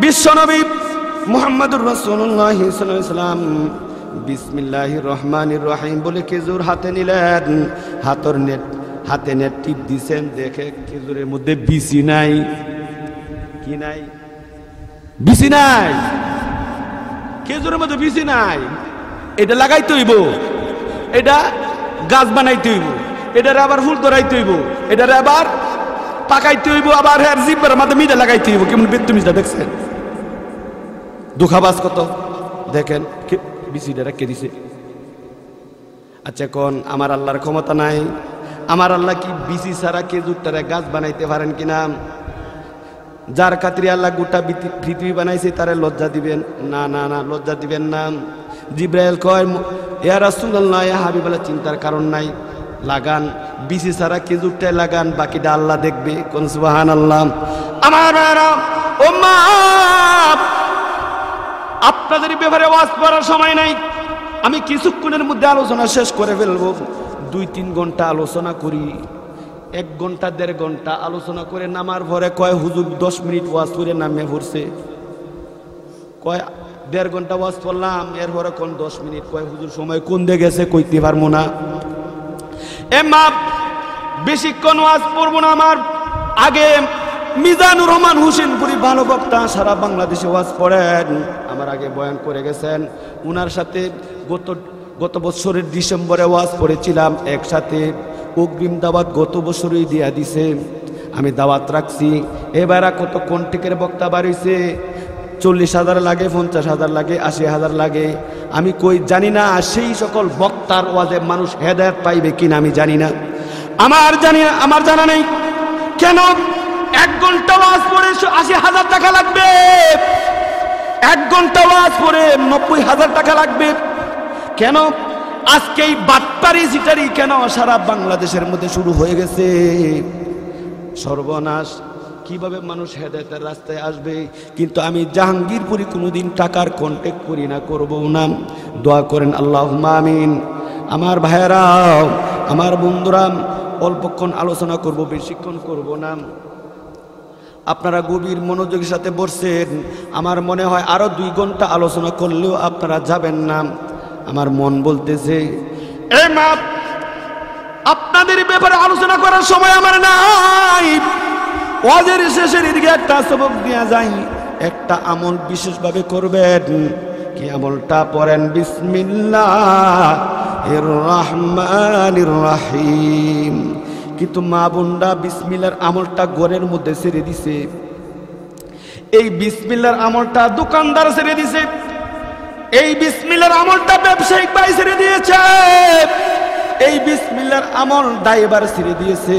বিশ্বনবী মুহাম্মদুর রাসূলুল্লাহ সাল্লাল্লাহু আলাইহি ওয়াসাল্লাম বিসমিল্লাহির রহমানির রহিম বলে খেজুর হাতে নিলেন, হাতে নেট টিপ দিছেন, দেখে খেজুরের মধ্যে বিচি নাই। কি নাই? বিচি নাই, খেজুরের মধ্যে বিচি নাই। এটা লাগাইতে হইব, এটা গাছ বানাইতে হইব, এটারে আবার ফুল ধরাইতে হইব, এটারে আবার পাকাইতে হইব, আবার হ্যাঁ জিব্বার মাঝে মিঠা লাগাইতে হইব। কেমন বেদতমিজটা দেখছেন, দুঃখাবাজ কত দেখেন, বিচিটা রেখে দিছে। আচ্ছা কোন আমার আল্লাহর ক্ষমতা নাই? আমার আল্লাহ কি বিচি ছাড়া খেজুরটারে গাছ বানাইতে পারেন কিনা? যার খাতিরে আল্লাহ গোটা পৃথিবী বানাইছে তারে লজ্জা দিবেন না? না না, লজ্জা দিবেন না। জিব্রাইল কয়, ইয়া রাসূলুল্লাহ, ইয়া হাবিবাল্লাহ, চিন্তার কারণ নাই, লাগান, বিচি ছাড়া খেজুরটাই লাগান, বাকিটা আল্লাহ দেখবে। কোন সুবহানাল্লাহ। আমার ওম্মা, আপনাদের ব্যাপারে ওয়াজ করার সময় নাই, আমি কিছুক্ষণের মধ্যে আলোচনা শেষ করে ফেলবো। 2-3 ঘন্টা আলোচনা করি, 1 ঘন্টা 1.5 ঘন্টা আলোচনা করে নামার পরে কয় হুজুর 10 মিনিট ওয়াজ করে নামে পড়ছে। কয় 1.5 ঘন্টা ওয়াজ করলাম, এরপরে কোন 10 মিনিট। কয় হুজুর সময় কোন দিকে গেছে কইতে পারবো না। এ মা, বেশিক্ষণ ওয়াজ করবো না। আমার আগে মিজানুর রহমান হোসেনপুরি ভালো বক্তা, সারা বাংলাদেশে ওয়াজ করেন, আমার আগে বয়ান করে গেছেন। উনার সাথে গত বছরের ডিসেম্বরে ওয়াজ করেছিলাম একসাথে। অগ্রিম দাওয়াত গত বছরই দিয়া দিছে, আমি দাওয়াত রাখছি। এবার কত কন্টেকের বক্তা বাড়িছে, 40,000 লাগে, 50,000 লাগে, 80,000 লাগে, আমি কই জানি না। সেই সকল বক্তার ওয়াজে মানুষ হেদায়েত পাইবে কিনা আমি জানি না, আমার জানা নেই। কেন 1 ঘন্টা ওয়াজ পড়ে 80,000 টাকা লাগবে? 1 ঘন্টা ওয়াজ পড়ে 90,000 টাকা লাগবে কেন? আজকে এই বাটপারি সিটারি কেন সারা বাংলাদেশের মধ্যে শুরু হয়ে গেছে? সর্বনাশ! কিভাবে মানুষ হেদায়েতের রাস্তায় আসবে? কিন্তু আমি জাহাঙ্গীরপুরি কোনোদিন টাকার কন্টেক্ট করি না, করবো না। দোয়া করেন, আল্লাহুম্মা আমিন। আমার ভাইয়েরা, আমার বন্ধুরা, অল্পক্ষণ আলোচনা করব, বেশিক্ষণ করব না। আপনারা গভীর মনোযোগের সাথে বসছেন, আমার মনে হয় আরো 2 ঘন্টা আলোচনা করলেও আপনারা যাবেন না। আমার মন বলতেছে, এ মা, আপনাদের ব্যাপারে আলোচনা করার সময় আমার নাই। ওয়াজের শেষের দিকে একটা সবক দেয়া যায়, একটা আমল বিশেষভাবে করবেন। কি আমলটা? পড়েন বিসমিল্লাহির রহমানির রহিম। কিন্তু মা বোনরা বিসমিল্লাহর আমলটা ঘরের মধ্যে ছেড়ে দিছে। এই বিসমিল্লাহর আমলটা দোকানদার ছেড়ে দিছে, এই বিসমিল্লাহর আমলটা ব্যবসায়িক ভাই ছেড়ে দিয়েছে। বিসমিল্লাহর আমল ড্রাইভার ছেড়ে দিয়েছে,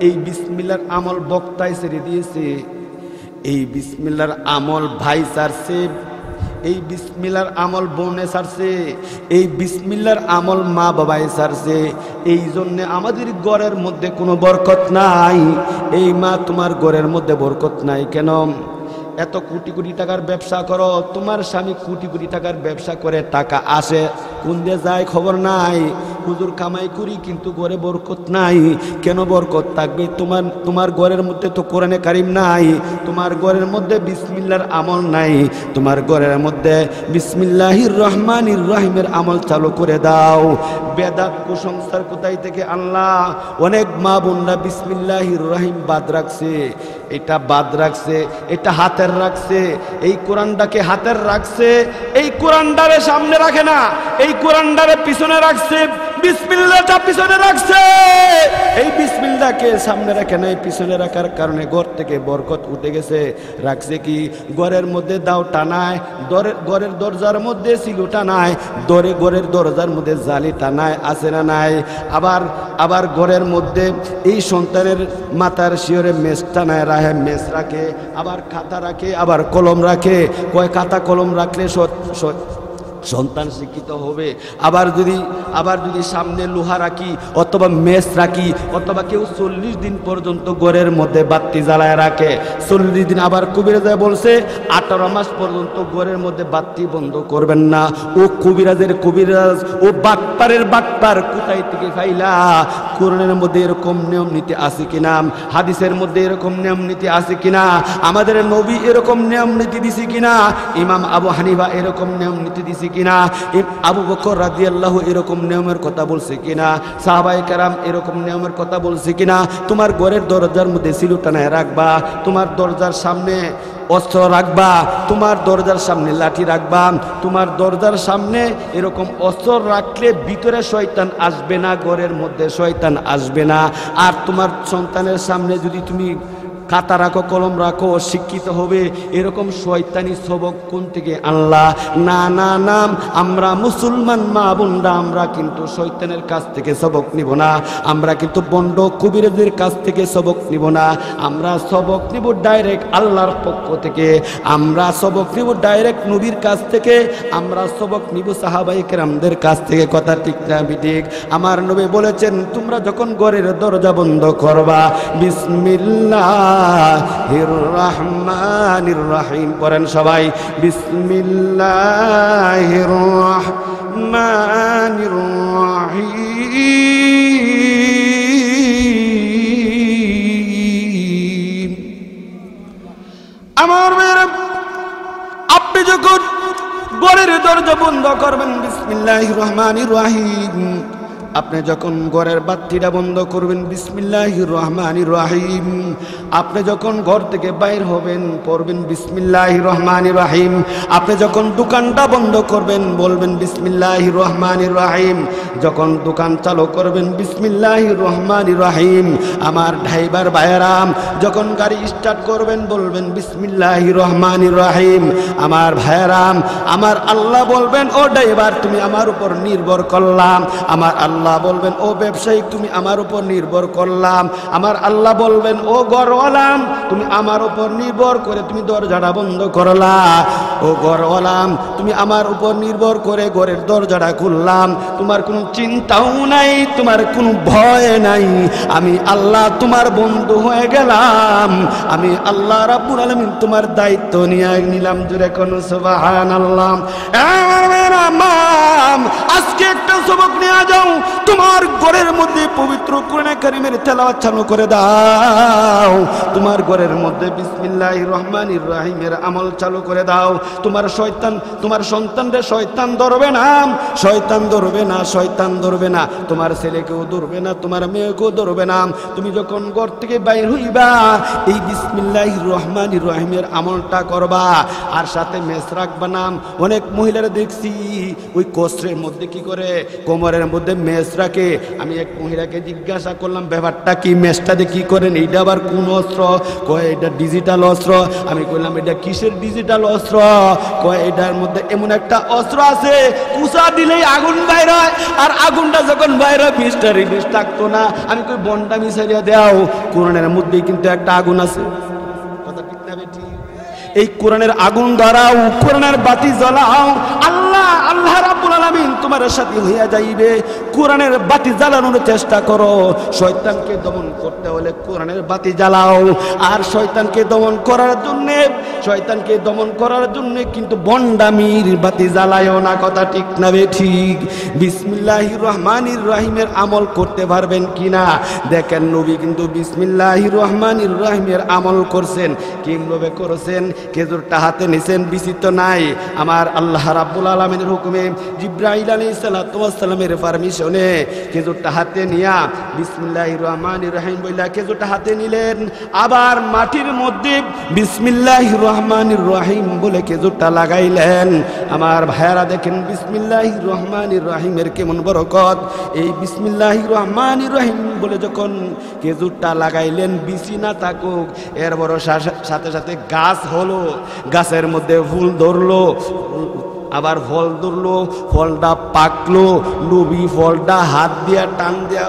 এই বিসমিল্লাহর আমল বক্তায় ছেড়ে দিয়েছে, এই বিসমিল্লাহর আমল ভাই ছাড়ছে, এই বিসমিল্লাহর আমল বোনে ছাড়ছে, এই বিসমিল্লাহর আমল মা বাবায় ছাড়ছে। এই জন্যে আমাদের ঘরের মধ্যে কোনো বরকত নাই। এই মা, তোমার ঘরের মধ্যে বরকত নাই কেন? এত কোটি কোটি টাকার ব্যবসা করো, তোমার স্বামী কোটি কোটি টাকার ব্যবসা করে, টাকা আসে কোন দিয়ে যায় খবর নাই। হুজুর কামাই করি কিন্তু ঘরে বরকত নাই। কেন বরকত থাকবে? তোমার ঘরের মধ্যে তো কোরআনে কারিম নাই, তোমার ঘরের মধ্যে বিসমিল্লাহর আমল নাই, তোমার ঘরের মধ্যে বিসমিল্লাহির রহমানির রহিমের আমল চালু করে দাও। বেদাত কুসংস্কার কোথায় থেকে আল্লাহ? অনেক মা বোনরা বিসমিল্লাহির রহিম বাদ রাখছে, এটা বাদ রাখছে, এটা হাতের রাখছে, এই কোরআনটাকে হাতের রাখছে, এই কোরআনটারে সামনে রাখে না, এই কোরআনটারে পিছনে রাখছে, বিসমিল্লাহটা পিছনে রাখছে, এই বিসমিল্লাহকে সামনে রাখে না, এই পিছনে রাখার কারণে ঘর থেকে বরকত উঠে গেছে। রাখছে কি? ঘরের মধ্যে দাও টানায়, ঘরের দরজার মধ্যে সিলু টানায়, ঘরের দরজার মধ্যে জালি টানায়, আছে না নাই? আবার ঘরের মধ্যে এই সন্তানের মাথার শিওরে মেস টানায় রাখে, মেস রাখে, আবার খাতা রাখে, আবার কলম রাখে। কয় খাতা কলম রাখলে সন্তান শিক্ষিত হবে। আবার যদি সামনে লোহা রাখি অথবা মেস রাখি, অথবা কেউ 40 দিন পর্যন্ত ঘরের মধ্যে বাতি জ্বালায় রাখে, 40 দিন। আবার কবিরাজ বলছে 18 মাস পর্যন্ত ঘরের মধ্যে বাতি বন্ধ করবেন না। ও কবিরাজের কবিরাজ, ও বাটপারের বাটপার, কোথায় থেকে ফাইলা? কোরআনের মধ্যে এরকম নিয়ম নীতি আছে কিনা? হাদিসের মধ্যে এরকম নিয়ম নীতি আছে কিনা? আমাদের নবী এরকম নিয়ম নীতি দিছে কিনা? ইমাম আবু হানিফা এরকম নিয়ম নীতি দিছে কিনা? আবু বকর রাদিয়াল্লাহু এরকম নিয়মের কথা বলছে কিনা? সাহাবায়ে কেরাম এরকম নিয়মের কথা বলছে কিনা? তোমার ঘরের দরজার মধ্যে সিলু টানায় রাখবা, তোমার দরজার সামনে অস্ত্র রাখবা, তোমার দরজার সামনে লাঠি রাখবা, তোমার দরজার সামনে এরকম অস্ত্র রাখলে ভিতরে শয়তান আসবে না, ঘরের মধ্যে শয়তান আসবে না। আর তোমার সন্তানের সামনে যদি তুমি খাতা রাখো, কলম রাখো, শিক্ষিত হবে। এরকম শয়তানি সবক কোন থেকে আল্লাহ? না না নাম, আমরা মুসলমান মা বোনরা আমরা কিন্তু শয়তানের কাছ থেকে সবক নিব না, আমরা কিন্তু বন্ড কবিরাজের কাছ থেকে সবক নিব না, আমরা সবক নিব ডাইরেক্ট আল্লাহর পক্ষ থেকে, আমরা সবক নিব ডাইরেক্ট নবীর কাছ থেকে, আমরা সবক নিব সাহাবায়ে কেরামদের কাছ থেকে। কথা ঠিক না ঠিক? আমার নবী বলেছেন, তোমরা যখন ঘরের দরজা বন্ধ করবা, বিসমিল্লাহ রহমানির রহিম পড়েন সবাই, বিসমিল্লাহির রহমানির রহিম। আমার মেয়েরা, আপনি যখন ঘরের দরজা বন্ধ করবেন, বিসমিল্লাহির রহমানির রহিম, আপনি যখন ঘরের বাতিটা বন্ধ করবেন, বিসমিল্লাহির রহমানির রহিম, আপনি যখন ঘর থেকে বাইর হবেন পড়বেন বিসমিল্লাহির রহমানির রহিম, আপনি যখন দোকানটা বন্ধ করবেন বলবেন বিসমিল্লাহির রহমানির রহিম, যখন দোকান চালু করবেন বিসমিল্লাহির রহমানির রহিম। আমার ড্রাইভার ভাইয়েরাম, যখন গাড়ি স্টার্ট করবেন বলবেন বিসমিল্লাহির রহমানির রহিম। আমার ভাইয়েরাম, আমার আল্লাহ বলবেন, ও ড্রাইভার তুমি আমার উপর নির্ভর করলাম, আমার আল্লাহ বলবেন, ও ব্যবসায়ী তুমি আমার উপর নির্ভর করলাম, আমার আল্লাহ বলবেন, ও ঘরওয়ালাম তুমি আমার উপর নির্ভর করে তুমি দরজাটা বন্ধ করলা, ও ঘরওয়ালাম তুমি আমার উপর নির্ভর করে ঘরের দরজাটা খুললাম, তোমার কোনো চিন্তাও নাই, তোমার কোনো ভয় নাই, আমি আল্লাহ তোমার বন্ধু হয়ে গেলাম, আমি আল্লাহ রাব্বুল আলামিন তোমার দায়িত্ব নিয়ে নিলাম। জোরে কোন সুবহানাল্লাহ। আজকে একটা সবক নিয়ে যাও, তোমার ঘরের মধ্যে পবিত্র কোরআন কারীমের তেলাওয়াত চালু করে দাও, তোমার ঘরের মধ্যে বিসমিল্লাহির রহমানির রহিমের আমল চালু করে দাও। তোমার সন্তানরে শয়তান ধরবে না, শয়তান ধরবে না, শয়তান ধরবে না, তোমার ছেলেকেও ধরবে না, তোমার মেয়েকেও ধরবে না। তুমি যখন ঘর থেকে বাইর হইবা এই বিসমিল্লাহির রহমানির রহিমের আমলটা করবা, আর সাথে মেস রাখবা না। অনেক মহিলারা দেখছি ওই কোষ্ঠের মধ্যে কি করে, কোমরের মধ্যে মেস রাখে। আমি এক মহিলাকে জিজ্ঞাসা করলাম ব্যাপারটা কি, ম্যাচটাতে কি করেন, এইটা আবার কোন অস্ত্র? কয় এটা ডিজিটাল অস্ত্র। আমি কইলাম এটা কিসের ডিজিটাল অস্ত্র? কয় এটার মধ্যে এমন একটা অস্ত্র আছে কুচা দিলেই আগুন বাইর হয়, আর আগুনটা যখন বাইর হয় বিষটা রিলিজ থাকতো না। আমি কই বনটা মিশাইয়া দাও, কোরআনের মধ্যেই কিন্তু একটা আগুন আছে। কথা ঠিক না বেটি? এই কোরআনের আগুন ধরাও, কোরআনের বাতি জ্বালাও, আল্লাহ রাব্বুল আলামিন তোমার সাথে হইয়া যাইবে। কোরআনের বাতি জ্বালানোর চেষ্টা করো। শয়তানকে দমন করতে হলে কোরআনের বাতি জ্বালাও। আর শয়তানকে দমন করার জন্য কিন্তু বন্ডামির বাতি জ্বালায়ও না। কথা ঠিক না বে ঠিক? বিসমিল্লাহির রহমানির রহিমের আমল করতে পারবেন কিনা দেখেন। নবী কিন্তু বিসমিল্লাহির রহমানির রহিমের আমল করছেন। কিভাবে করেছেন? খেজুরটা হাতে নিছেন, বিচিত নাই। আমার আল্লাহ রাব্বুল আলামিনের হুকুমে জিবরাইল আলাইহিস সালাতু ওয়াস সালামের পারমিশনে খেজুরটা হাতে নিয়া বিসমিল্লাহির রহমানির রহিম বইলা খেজুরটা হাতে নিলেন। আবার মাটির মধ্যে বিসমিল্লাহির রহমানির রহিম বলে খেজুরটা লাগাইলেন। আমার ভাইয়ারা দেখেন বিসমিল্লাহির রহমানির রহিমের কেমন বরকত। এই বিসমিল্লাহির রহমানির রহিম বলে যখন খেজুরটা লাগাইলেন, বিচি না থাকুক, এর বড় সাথে সাথে গাছ হলো, গাছের মধ্যে ফুল ধরলো, আবার ফল ধরলো, ফলটা পাকলো। নবী ফলটা হাত দিয়া টান দিয়া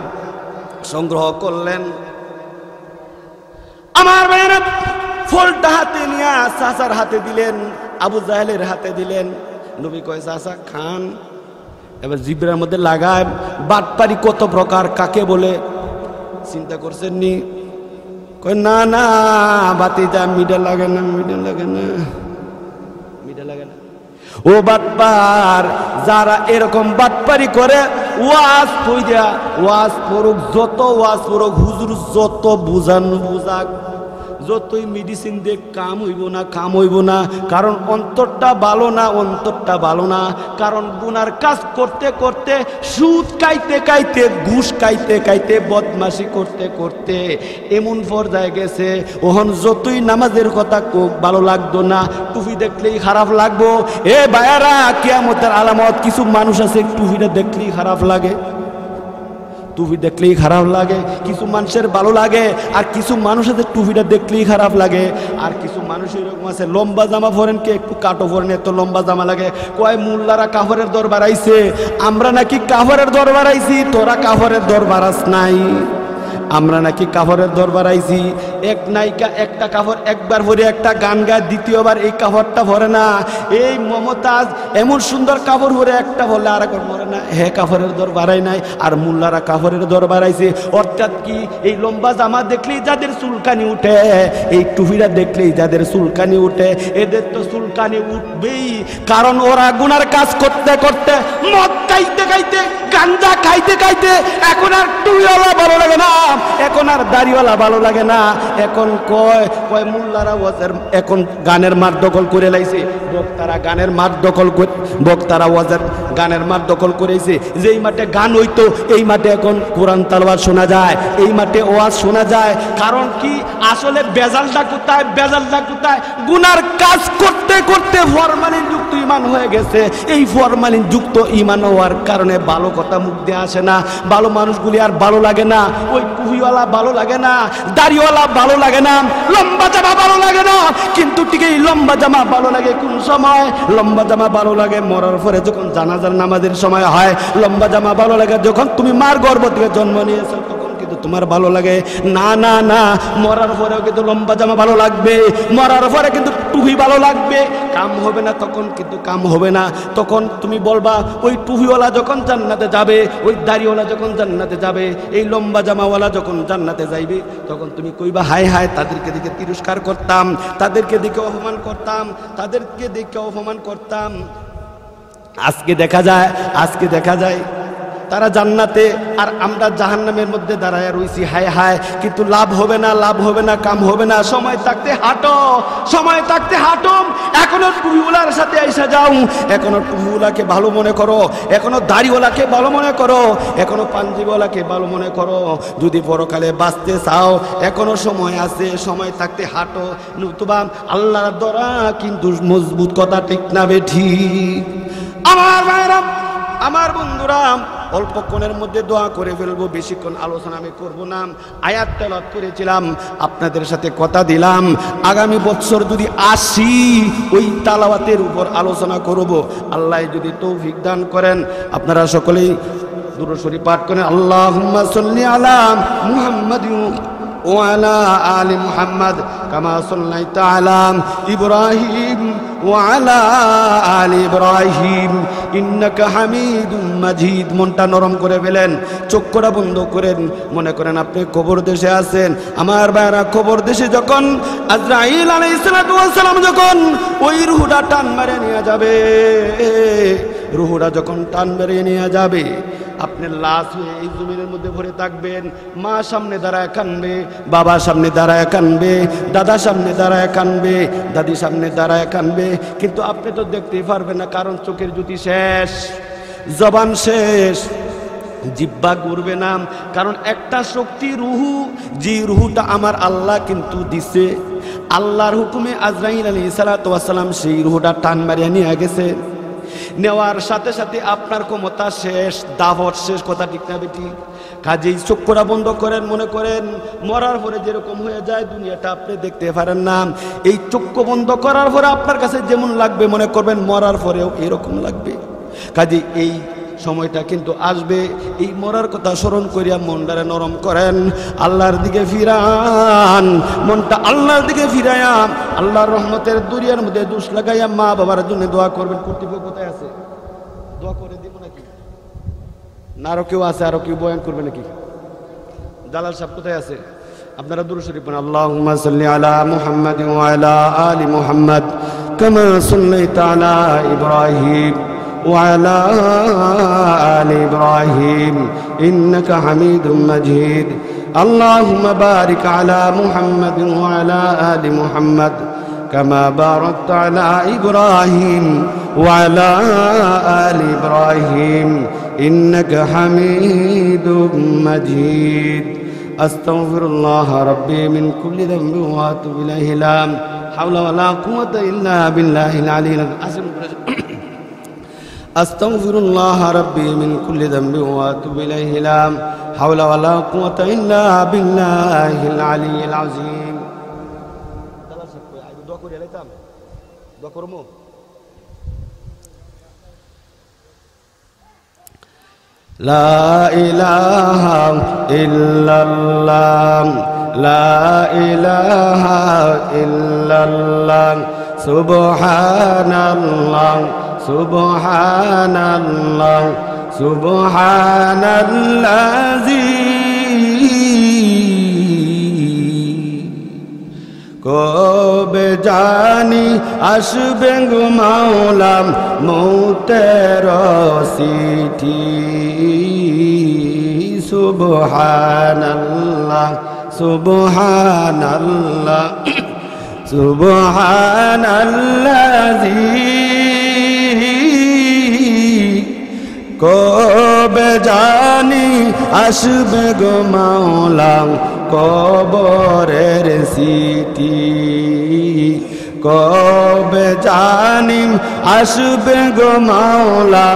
সংগ্রহ করলেন। আমার ভাইয়েরা ফলটা হাতে নিয়ে চাচার হাতে দিলেন, আবু জাহেলের হাতে দিলেন। নবী কয় চাচা খান। এবার জিব্রার মধ্যে লাগায়। বাটপারি কত প্রকার, কাকে বলে চিন্তা করছেন নি? কয় না না বাতিজা, মিডা লাগে না, মিডা লাগে না, মিডা লাগে না। ও বাটপার, যারা এরকম বাটপারি করে, ওয়াজ কইরা ওয়াজ পড়ুক, যত ওয়াজ পড়ুক, হুজুর যত বুঝানো বুঝাক, যতই মেডিসিন দিয়ে কাম হইব না, কাম হইব না। কারণ অন্তরটা ভালো না, অন্তরটা ভালো না। কারণ গুনার কাজ করতে করতে, সুদ খাইতে খাইতে, ঘুষ খাইতে খাইতে, বদমাশি করতে করতে এমন পর্যায়ে গেছে, ওহন যতই নামাজের কথা কোক ভালো লাগতো না, টুপি দেখলেই খারাপ লাগবো। এ ভাইয়ারা, কিয়ামতের আলামত, কিছু মানুষ আছে টুপিটা দেখলেই খারাপ লাগে, টুপি দেখলেই খারাপ লাগে। কিছু মানুষের ভালো লাগে, আর কিছু মানুষের টুপিটা দেখলেই খারাপ লাগে। আর কিছু মানুষ এরকম আছে লম্বা জামা পরেন, কে একটু কাটো পরেন, এত লম্বা জামা লাগে। কয় মোল্লারা কাফরের দর বাড়াইছে, আমরা নাকি কাফরের দর বাড়াইছি, তোরা কাফরের দর বাড়াস নাই। আমরা নাকি কাপড়ের দরবার আইছি। এক নায়িকা একটা কাপড় একবার ভরে একটা গান গায়, দ্বিতীয়বার এই কাপড়টা ভরে না। এই মমতাজ এমন সুন্দর কাপড় ভরে একটা বললে আর একবার ভরে না। হে কাপড়ের দরবার আই নাই, আর মোল্লারা কাপড়ের দরবার আইছে। অর্থাৎ কি, এই লম্বা জামা দেখলেই যাদের চুলকানি উঠে, এই টুপিটা দেখলেই যাদের চুলকানি উঠে, এদের তো চুলকানি উঠবেই। কারণ ওরা গুনার কাজ করতে করতে, মদ খাইতে খাইতে, গাঞ্জা খাইতে খাইতে, এখন আর টুপিওয়ালা ভালো লাগে না, এখন আর দাড়িওয়ালা ভালো লাগে না। এখন কয় মোল্লারা ওয়াজের এখন গানের মাঠ দখল করে লাইছে, বক্তারা গানের মাঠ দখল, বক্তারা ওয়াজের গানের মাঠ দখল করেছে। যেই মাঠে গান হইতো, এই মাঠে এখন কোরআন তালাওয়াত শোনা যায়, এই মাঠে ওয়াজ শোনা যায়। কারণ কি, আসলে বেজালটা কোথায়, বেজালটা কোথায়? গুনার কাজ করতে করতে ফরমালিন যুক্ত ইমান হয়ে গেছে। এই ফরমালিন যুক্ত ইমান হওয়ার কারণে ভালো কথা মুখ দিয়ে আসে না, ভালো মানুষগুলি আর ভালো লাগে না। ওই টুপিওয়ালা ভালো লাগে না, দাড়িওয়ালা ভালো লাগে না, লম্বা জামা ভালো লাগে না। কিন্তু ঠিক এই লম্বা জামা ভালো লাগে কোন সময়? লম্বা জামা ভালো লাগে মরার পরে, যখন জানাজার নামাজের সময় হয়। লম্বা জামা ভালো লাগে যখন তুমি মার গর্ভ থেকে জন্ম নিয়েছো, তখন কিন্তু তোমার ভালো লাগে না। না না, মরার পরেও কিন্তু লম্বা জামা ভালো লাগবে, মরার পরে কিন্তু টুপি ভালো লাগবে। কাম হবে না তখন, কিন্তু কাম হবে না তখন। তুমি বলবা ওই টুপিওয়ালা যখন জান্নাতে যাবে, ওই দাড়িওয়ালা যখন জান্নাতে যাবে, এই লম্বা জামাওয়ালা যখন জান্নাতে যাইবে, তখন তুমি কইবা হায় হায়, তাদেরকে দিকে তিরস্কার করতাম, তাদেরকে দিকে অপমান করতাম, তাদেরকে দিকে অপমান করতাম। আজকে দেখা যায় তারা জান্নাতে, আর আমরা জাহান্নামের মধ্যে দাঁড়ায় রইছি হায় হায়। কিন্তু লাভ হবে না, লাভ হবে না, কাম হবে না। সময় থাকতে হাঁটো, সময় থাকতে হাঁটো। এখনো টুপিওয়ালার সাথে আইসা যাও, এখনো টুপিওয়ালাকে ভালো মনে করো, এখনো দাড়িওয়ালাকে ভালো মনে করো, এখনো পাঞ্জিওয়ালাকে ভালো মনে করো। যদি পরকালে বাঁচতে চাও, এখনো সময় আছে, সময় থাকতে হাঁটো। নতুবা আল্লাহর দরা কিন্তু মজবুত। কথা ঠিক না বেঠি? আমার ভাইরা, আমার বন্ধুরা, অল্পক্ষণের মধ্যে দোয়া করে ফেলবো, বেশিক্ষণ আলোচনা আমি করব না। আয়াত তেলাওয়াত করেছিলাম, আপনাদের সাথে কথা দিলাম আগামী বছর যদি আসি ওই তেলাওয়াতের উপর আলোচনা করব। আল্লাহ যদি তৌফিক দান করেন, আপনারা সকলেই দুরূদ শরীফ পাঠ করেন। আল্লাহুম্মা সাল্লি আলা মুহাম্মাদিন ওয়া আলা আলি মুহাম্মাদ কামা সাল্লাইতা আলা ইব্রাহিম ওয়া আলা আলি ইব্রাহিম ইন্নাকা হামিদুম মাজিদ। মনটা নরম করে ফেলেন, চোখটা বন্ধ করেন, মনে করেন আপনি কবর দেশে আছেন। আমার ভাইরা, কবর দেশে যখন আজরাইল আলাইহিস সালাতু ওয়াস সালাম যখন ওই রূহটা টান মেরে নিয়ে যাবে, রূহটা যখন টান মেরে নিয়ে যাবে, আপনি লাশ হয়ে এই জমিনের মধ্যে ভরে থাকবেন। মা সামনে দাঁড়ায় কানবে, বাবা সামনে দাঁড়ায় কানবে, দাদা সামনে দাঁড়ায় কানবে, দাদি সামনে দাঁড়ায় কানবে, কিন্তু আপনি তো দেখতেই পারবেন না, কারণ চোখের জ্যোতি শেষ, জবান শেষ, জিহ্বা ঘুরবে না। কারণ একটা শক্তি রুহু, যে রুহুটা আমার আল্লাহ কিন্তু দিছে, আল্লাহর হুকুমে আজরাইল আলাইহিস সালাতু ওয়াস সালাম সেই রুহুটা টান মারিয়া নিয়ে গেছে। নেওয়ার সাথে সাথে আপনার ক্ষমতা শেষ, দাওয়াত শেষ, কথা ঠিক না বেটি? কাজেই চক্ষুটা বন্ধ করেন, মনে করেন মরার পরে যেরকম হয়ে যায় দুনিয়াটা আপনি দেখতে পারেন না। এই চক্ষু বন্ধ করার পরে আপনার কাছে যেমন লাগবে মনে করবেন মরার পরেও এরকম লাগবে। কাজেই এই সময়টা কিন্তু আসবে, এই মরার কথা স্মরণ করিয়া মনটারে নরম করেন, আল্লাহর দিকে ফিরান, মনটা আল্লাহর দিকে ফিরাইয়া আল্লাহর রহমতের দুনিয়ার মধ্যে দুষ লাগাইয়া মা বাবার জন্য দোয়া করবেন। কর্তৃপক্ষ কোথায় আছে? দোয়া করে দিব নাকি? না আরো কেউ আছে? আরো কেউ বয়ান করবে নাকি? দালাল সাহেব কোথায় আছে? আপনারা দুরূদ শরীফ পড়েন। আল্লাহুম্মা সাল্লি আলা মুহাম্মাদ ওয়া আলা আলি মুহাম্মাদ কামা সাল্লাইতা আলা ইব্রাহিম وعلى آل إبراهيم إنك حميد مجيد اللهم بارك على محمد وعلى آل محمد كما باركت على إبراهيم وعلى آل إبراهيم إنك حميد مجيد أستغفر الله ربي من كل ذنب وأتوب إليه لا حول ولا قوة إلا بالله العلي العظيم أستغفر الله ربي من كل ذنب وأتوب إليه لا حول ولا قوة إلا بالله العلي العظيم لا إله إلا الله لا إله إلا الله سبحان الله سبحان الله سبحان الذي কবে জানি আসবে গো মাওলা মৌতের চিঠি সুবহানাল্লাহ সুবহানাল্লাহ সুবহানাল্লাযী কবে জানি আসবে গো মাওলা কবরের চিঠি কবে জানি আসবে গো মাওলা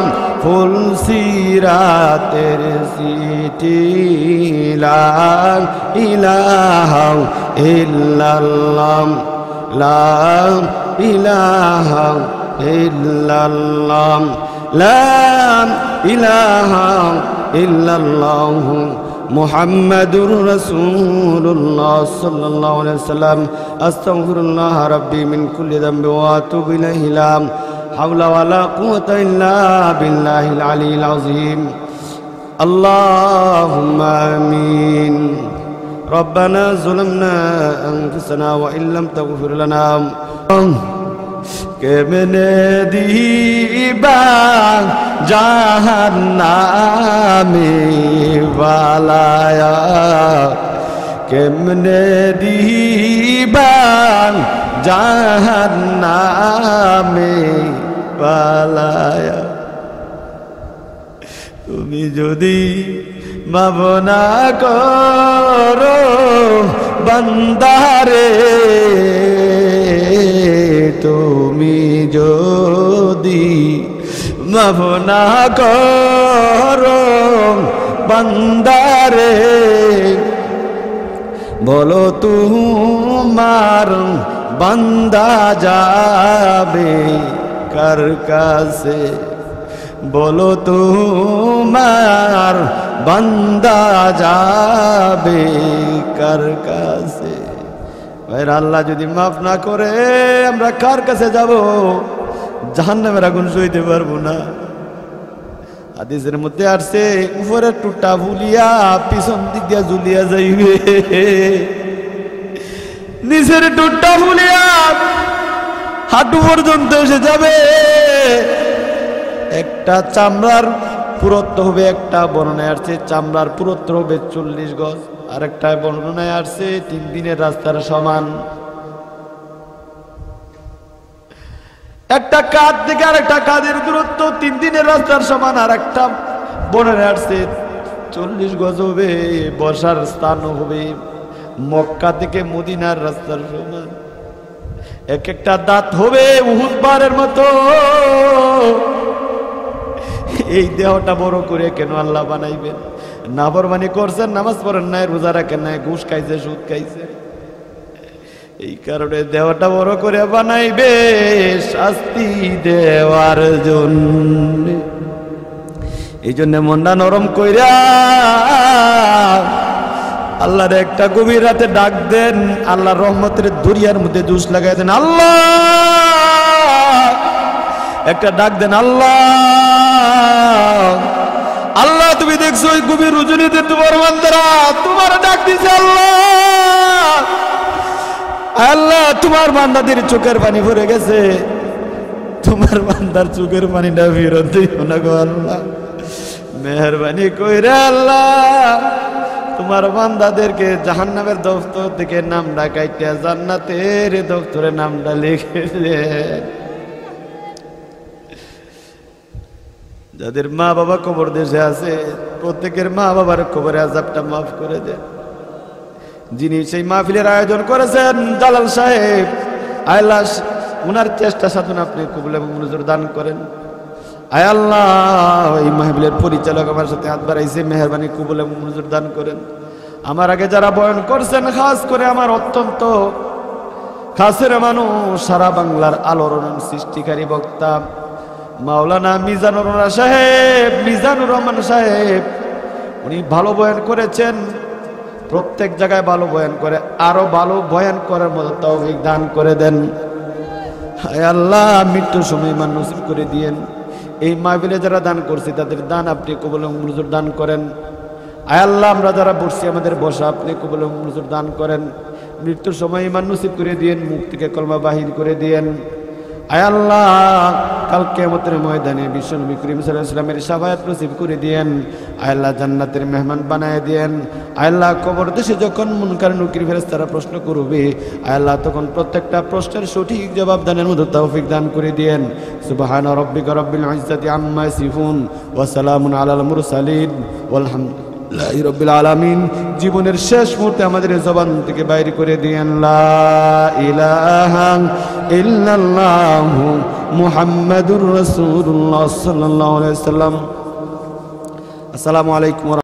ফুল সিরাতের চিঠি লা ইলাহা ইল্লাল্লাহ লা ইলাহা ইল্লাল্লাহ লা ইলাহা ইল্লাল্লাহ মুহাম্মাদুর রাসূলুল্লাহ সাল্লাল্লাহু আলাইহি ওয়াসাল্লাম আস্তাগফিরুল্লাহ রাব্বি মিন কুল্লি যামবি ওয়া আতুবু ইলাইহি লা হাওলা ওয়ালা কুওয়াতা ইল্লা বিল্লাহিল আলিয়্যিল আযীম আল্লাহুম্মা আমিন রব্বানা যালামনা আনফুসানা ওয়া ইল্লাম তাগফির লানা কেমনে দিবা জাহান্নামে বালায়া কেমনে দিবা জাহান্নামে বালায়া তুমি যদি ভাবনা করো বান্দারে তুমি যদি মাফ না করো বান্দারে, বলো তোমার বান্দা যাবে কার কাছে, বলো তোমার বান্দা যাবে কার কাছে। ভাইরা, আল্লাহ যদি মাফ না করে আমরা কার কাছে যাব? জাহান্নামের আগুন সইতে পারবো না। হাদিসের মধ্যে আসছে উপরের টুটা ভুলিয়া পিছন দিক দিয়া ঝুলিয়া যাইবে, নিচের টুটা ভুলিয়া হাঁটু পর্যন্ত এসে যাবে। একটা চামড়ার পুরুত্ব হবে, একটা বর্ণনায় আসছে চামড়ার পুরুত্ব হবে 40 গজ, আর একটা বর্ণনায় আসছে 3 দিনের রাস্তার সমান। একটা কাঁধ থেকে আর একটা কাঁধের দূরত্ব 3 দিনের রাস্তার সমান, আর একটা বর্ণনায় আসছে 40 গজ হবে। বসার স্থান হবে মক্কা থেকে মদিনার রাস্তার সমান। এক একটা দাঁত হবে উহুদ পাহাড়ের মতো। এই দেহটা বড় করে কেন আল্লাহ বানাইবেন? নাফরমানি করছেন, নামাজ পড়েন নাই, রোজা রাখেন নাই, ঘুষ খাইছে, সুদ খাইছে, এই কারণে দেহটা বড় করে বানাইবে শাস্তি দেওয়ার জন্য। এই জন্য মনটা নরম কইরা আল্লাহর একটা গভীর রাতে ডাক দেন, আল্লাহর রহমতের দরিয়ার মধ্যে জুস লাগাই দেন, আল্লাহ একটা ডাক দেন, আল্লাহ আল্লাহ তুমি দেখছো ওই গভীর রজনীতে তোমার বান্দারা তোমার ডাক দিছে, আল্লাহ আল্লাহ তোমার বান্দাদের চোখের পানি ভরে গেছে, তোমার বান্দার চোখের পানিটা ফেরত দিও না গো আল্লাহ, মেহেরবানি কইরা আল্লাহ তোমার বান্দাদেরকে জাহান্নামের দফতর থেকে নাম ডাকাইতে জান্নাতের দফতরে নামটা লিখে দেন। যাদের মা বাবা কবর দেশে আছে প্রত্যেকের মা বাবার কবরে আযাবটা মাফ করে দেন। যিনি সেই মাহফিলের আয়োজন করেছেন জালাল সাহেব, আল্লাহ উনার চেষ্টা সাধনা আপনি কবুল এবং মঞ্জুর দান করেন। আয় আল্লাহ এই মাহফিলের পরিচালক আমার সাথে হাত বাড়াইছে, মেহেরবানি কবুল এবং মঞ্জুর দান করেন। আমার আগে যারা বয়ান করছেন, খাস করে আমার অত্যন্ত খাসের মানুষ, সারা বাংলার আলোড়ন সৃষ্টিকারী বক্তা মাওলানা মিজানুর রহমান সাহেব, মিজানুর রহমান সাহেব, উনি ভালো বয়ান করেছেন, প্রত্যেক জায়গায় ভালো বয়ান করে, আরো ভালো বয়ান করার মতো তৌফিক দান করে দেন। হায় আল্লাহ মৃত্যুর সময় মান নসিব করে দিয়েন। এই মাহফিলে যারা দান করছে তাদের দান আপনি কবুল এবং মঞ্জুর দান করেন। আয় আল্লাহ আমরা যারা বসছি আমাদের বসা আপনি কবুল এবং মঞ্জুর দান করেন। মৃত্যুর সময় মান নসিব করে দিয়েন, মুখ থেকে কলমা বাহির করে দিয়েন। আয় আল্লাহ কাল কিয়ামতের ময়দানে বিশ্ব নবী করিম সাল্লাল্লাহু আলাইহি ওয়াসাল্লামের শাফায়াত নসিব করে দিয়েন। আয় আল্লাহ জান্নাতের মেহমান বানায় দিয়েন। আয় আল্লাহ কবর দেশে যখন মুনকার নকির ফেরেশতারা প্রশ্ন করবে, আয় আল্লাহ তখন প্রত্যেকটা প্রশ্নের সঠিক জবাব দানের মতো তৌফিক দান করে দিয়েন। সুবহানা রাব্বিকা রাব্বিল ইজ্জাতি আম্মা ইয়াসিফুন ওয়া সালামুন আলাল মুরসালিন ওয়ালহামদুলিল্লাহি রাব্বিল আলামিন। জীবনের শেষ মুহূর্তে আমাদের জবান থেকে বাইরে করে দিয়েন লা ইলাহা ইল্লাল্লাহু মুহাম্মাদুর রাসূলুল্লাহ সাল্লাল্লাহু আলাইহি ওয়াসাল্লাম। আসসালামু আলাইকুম।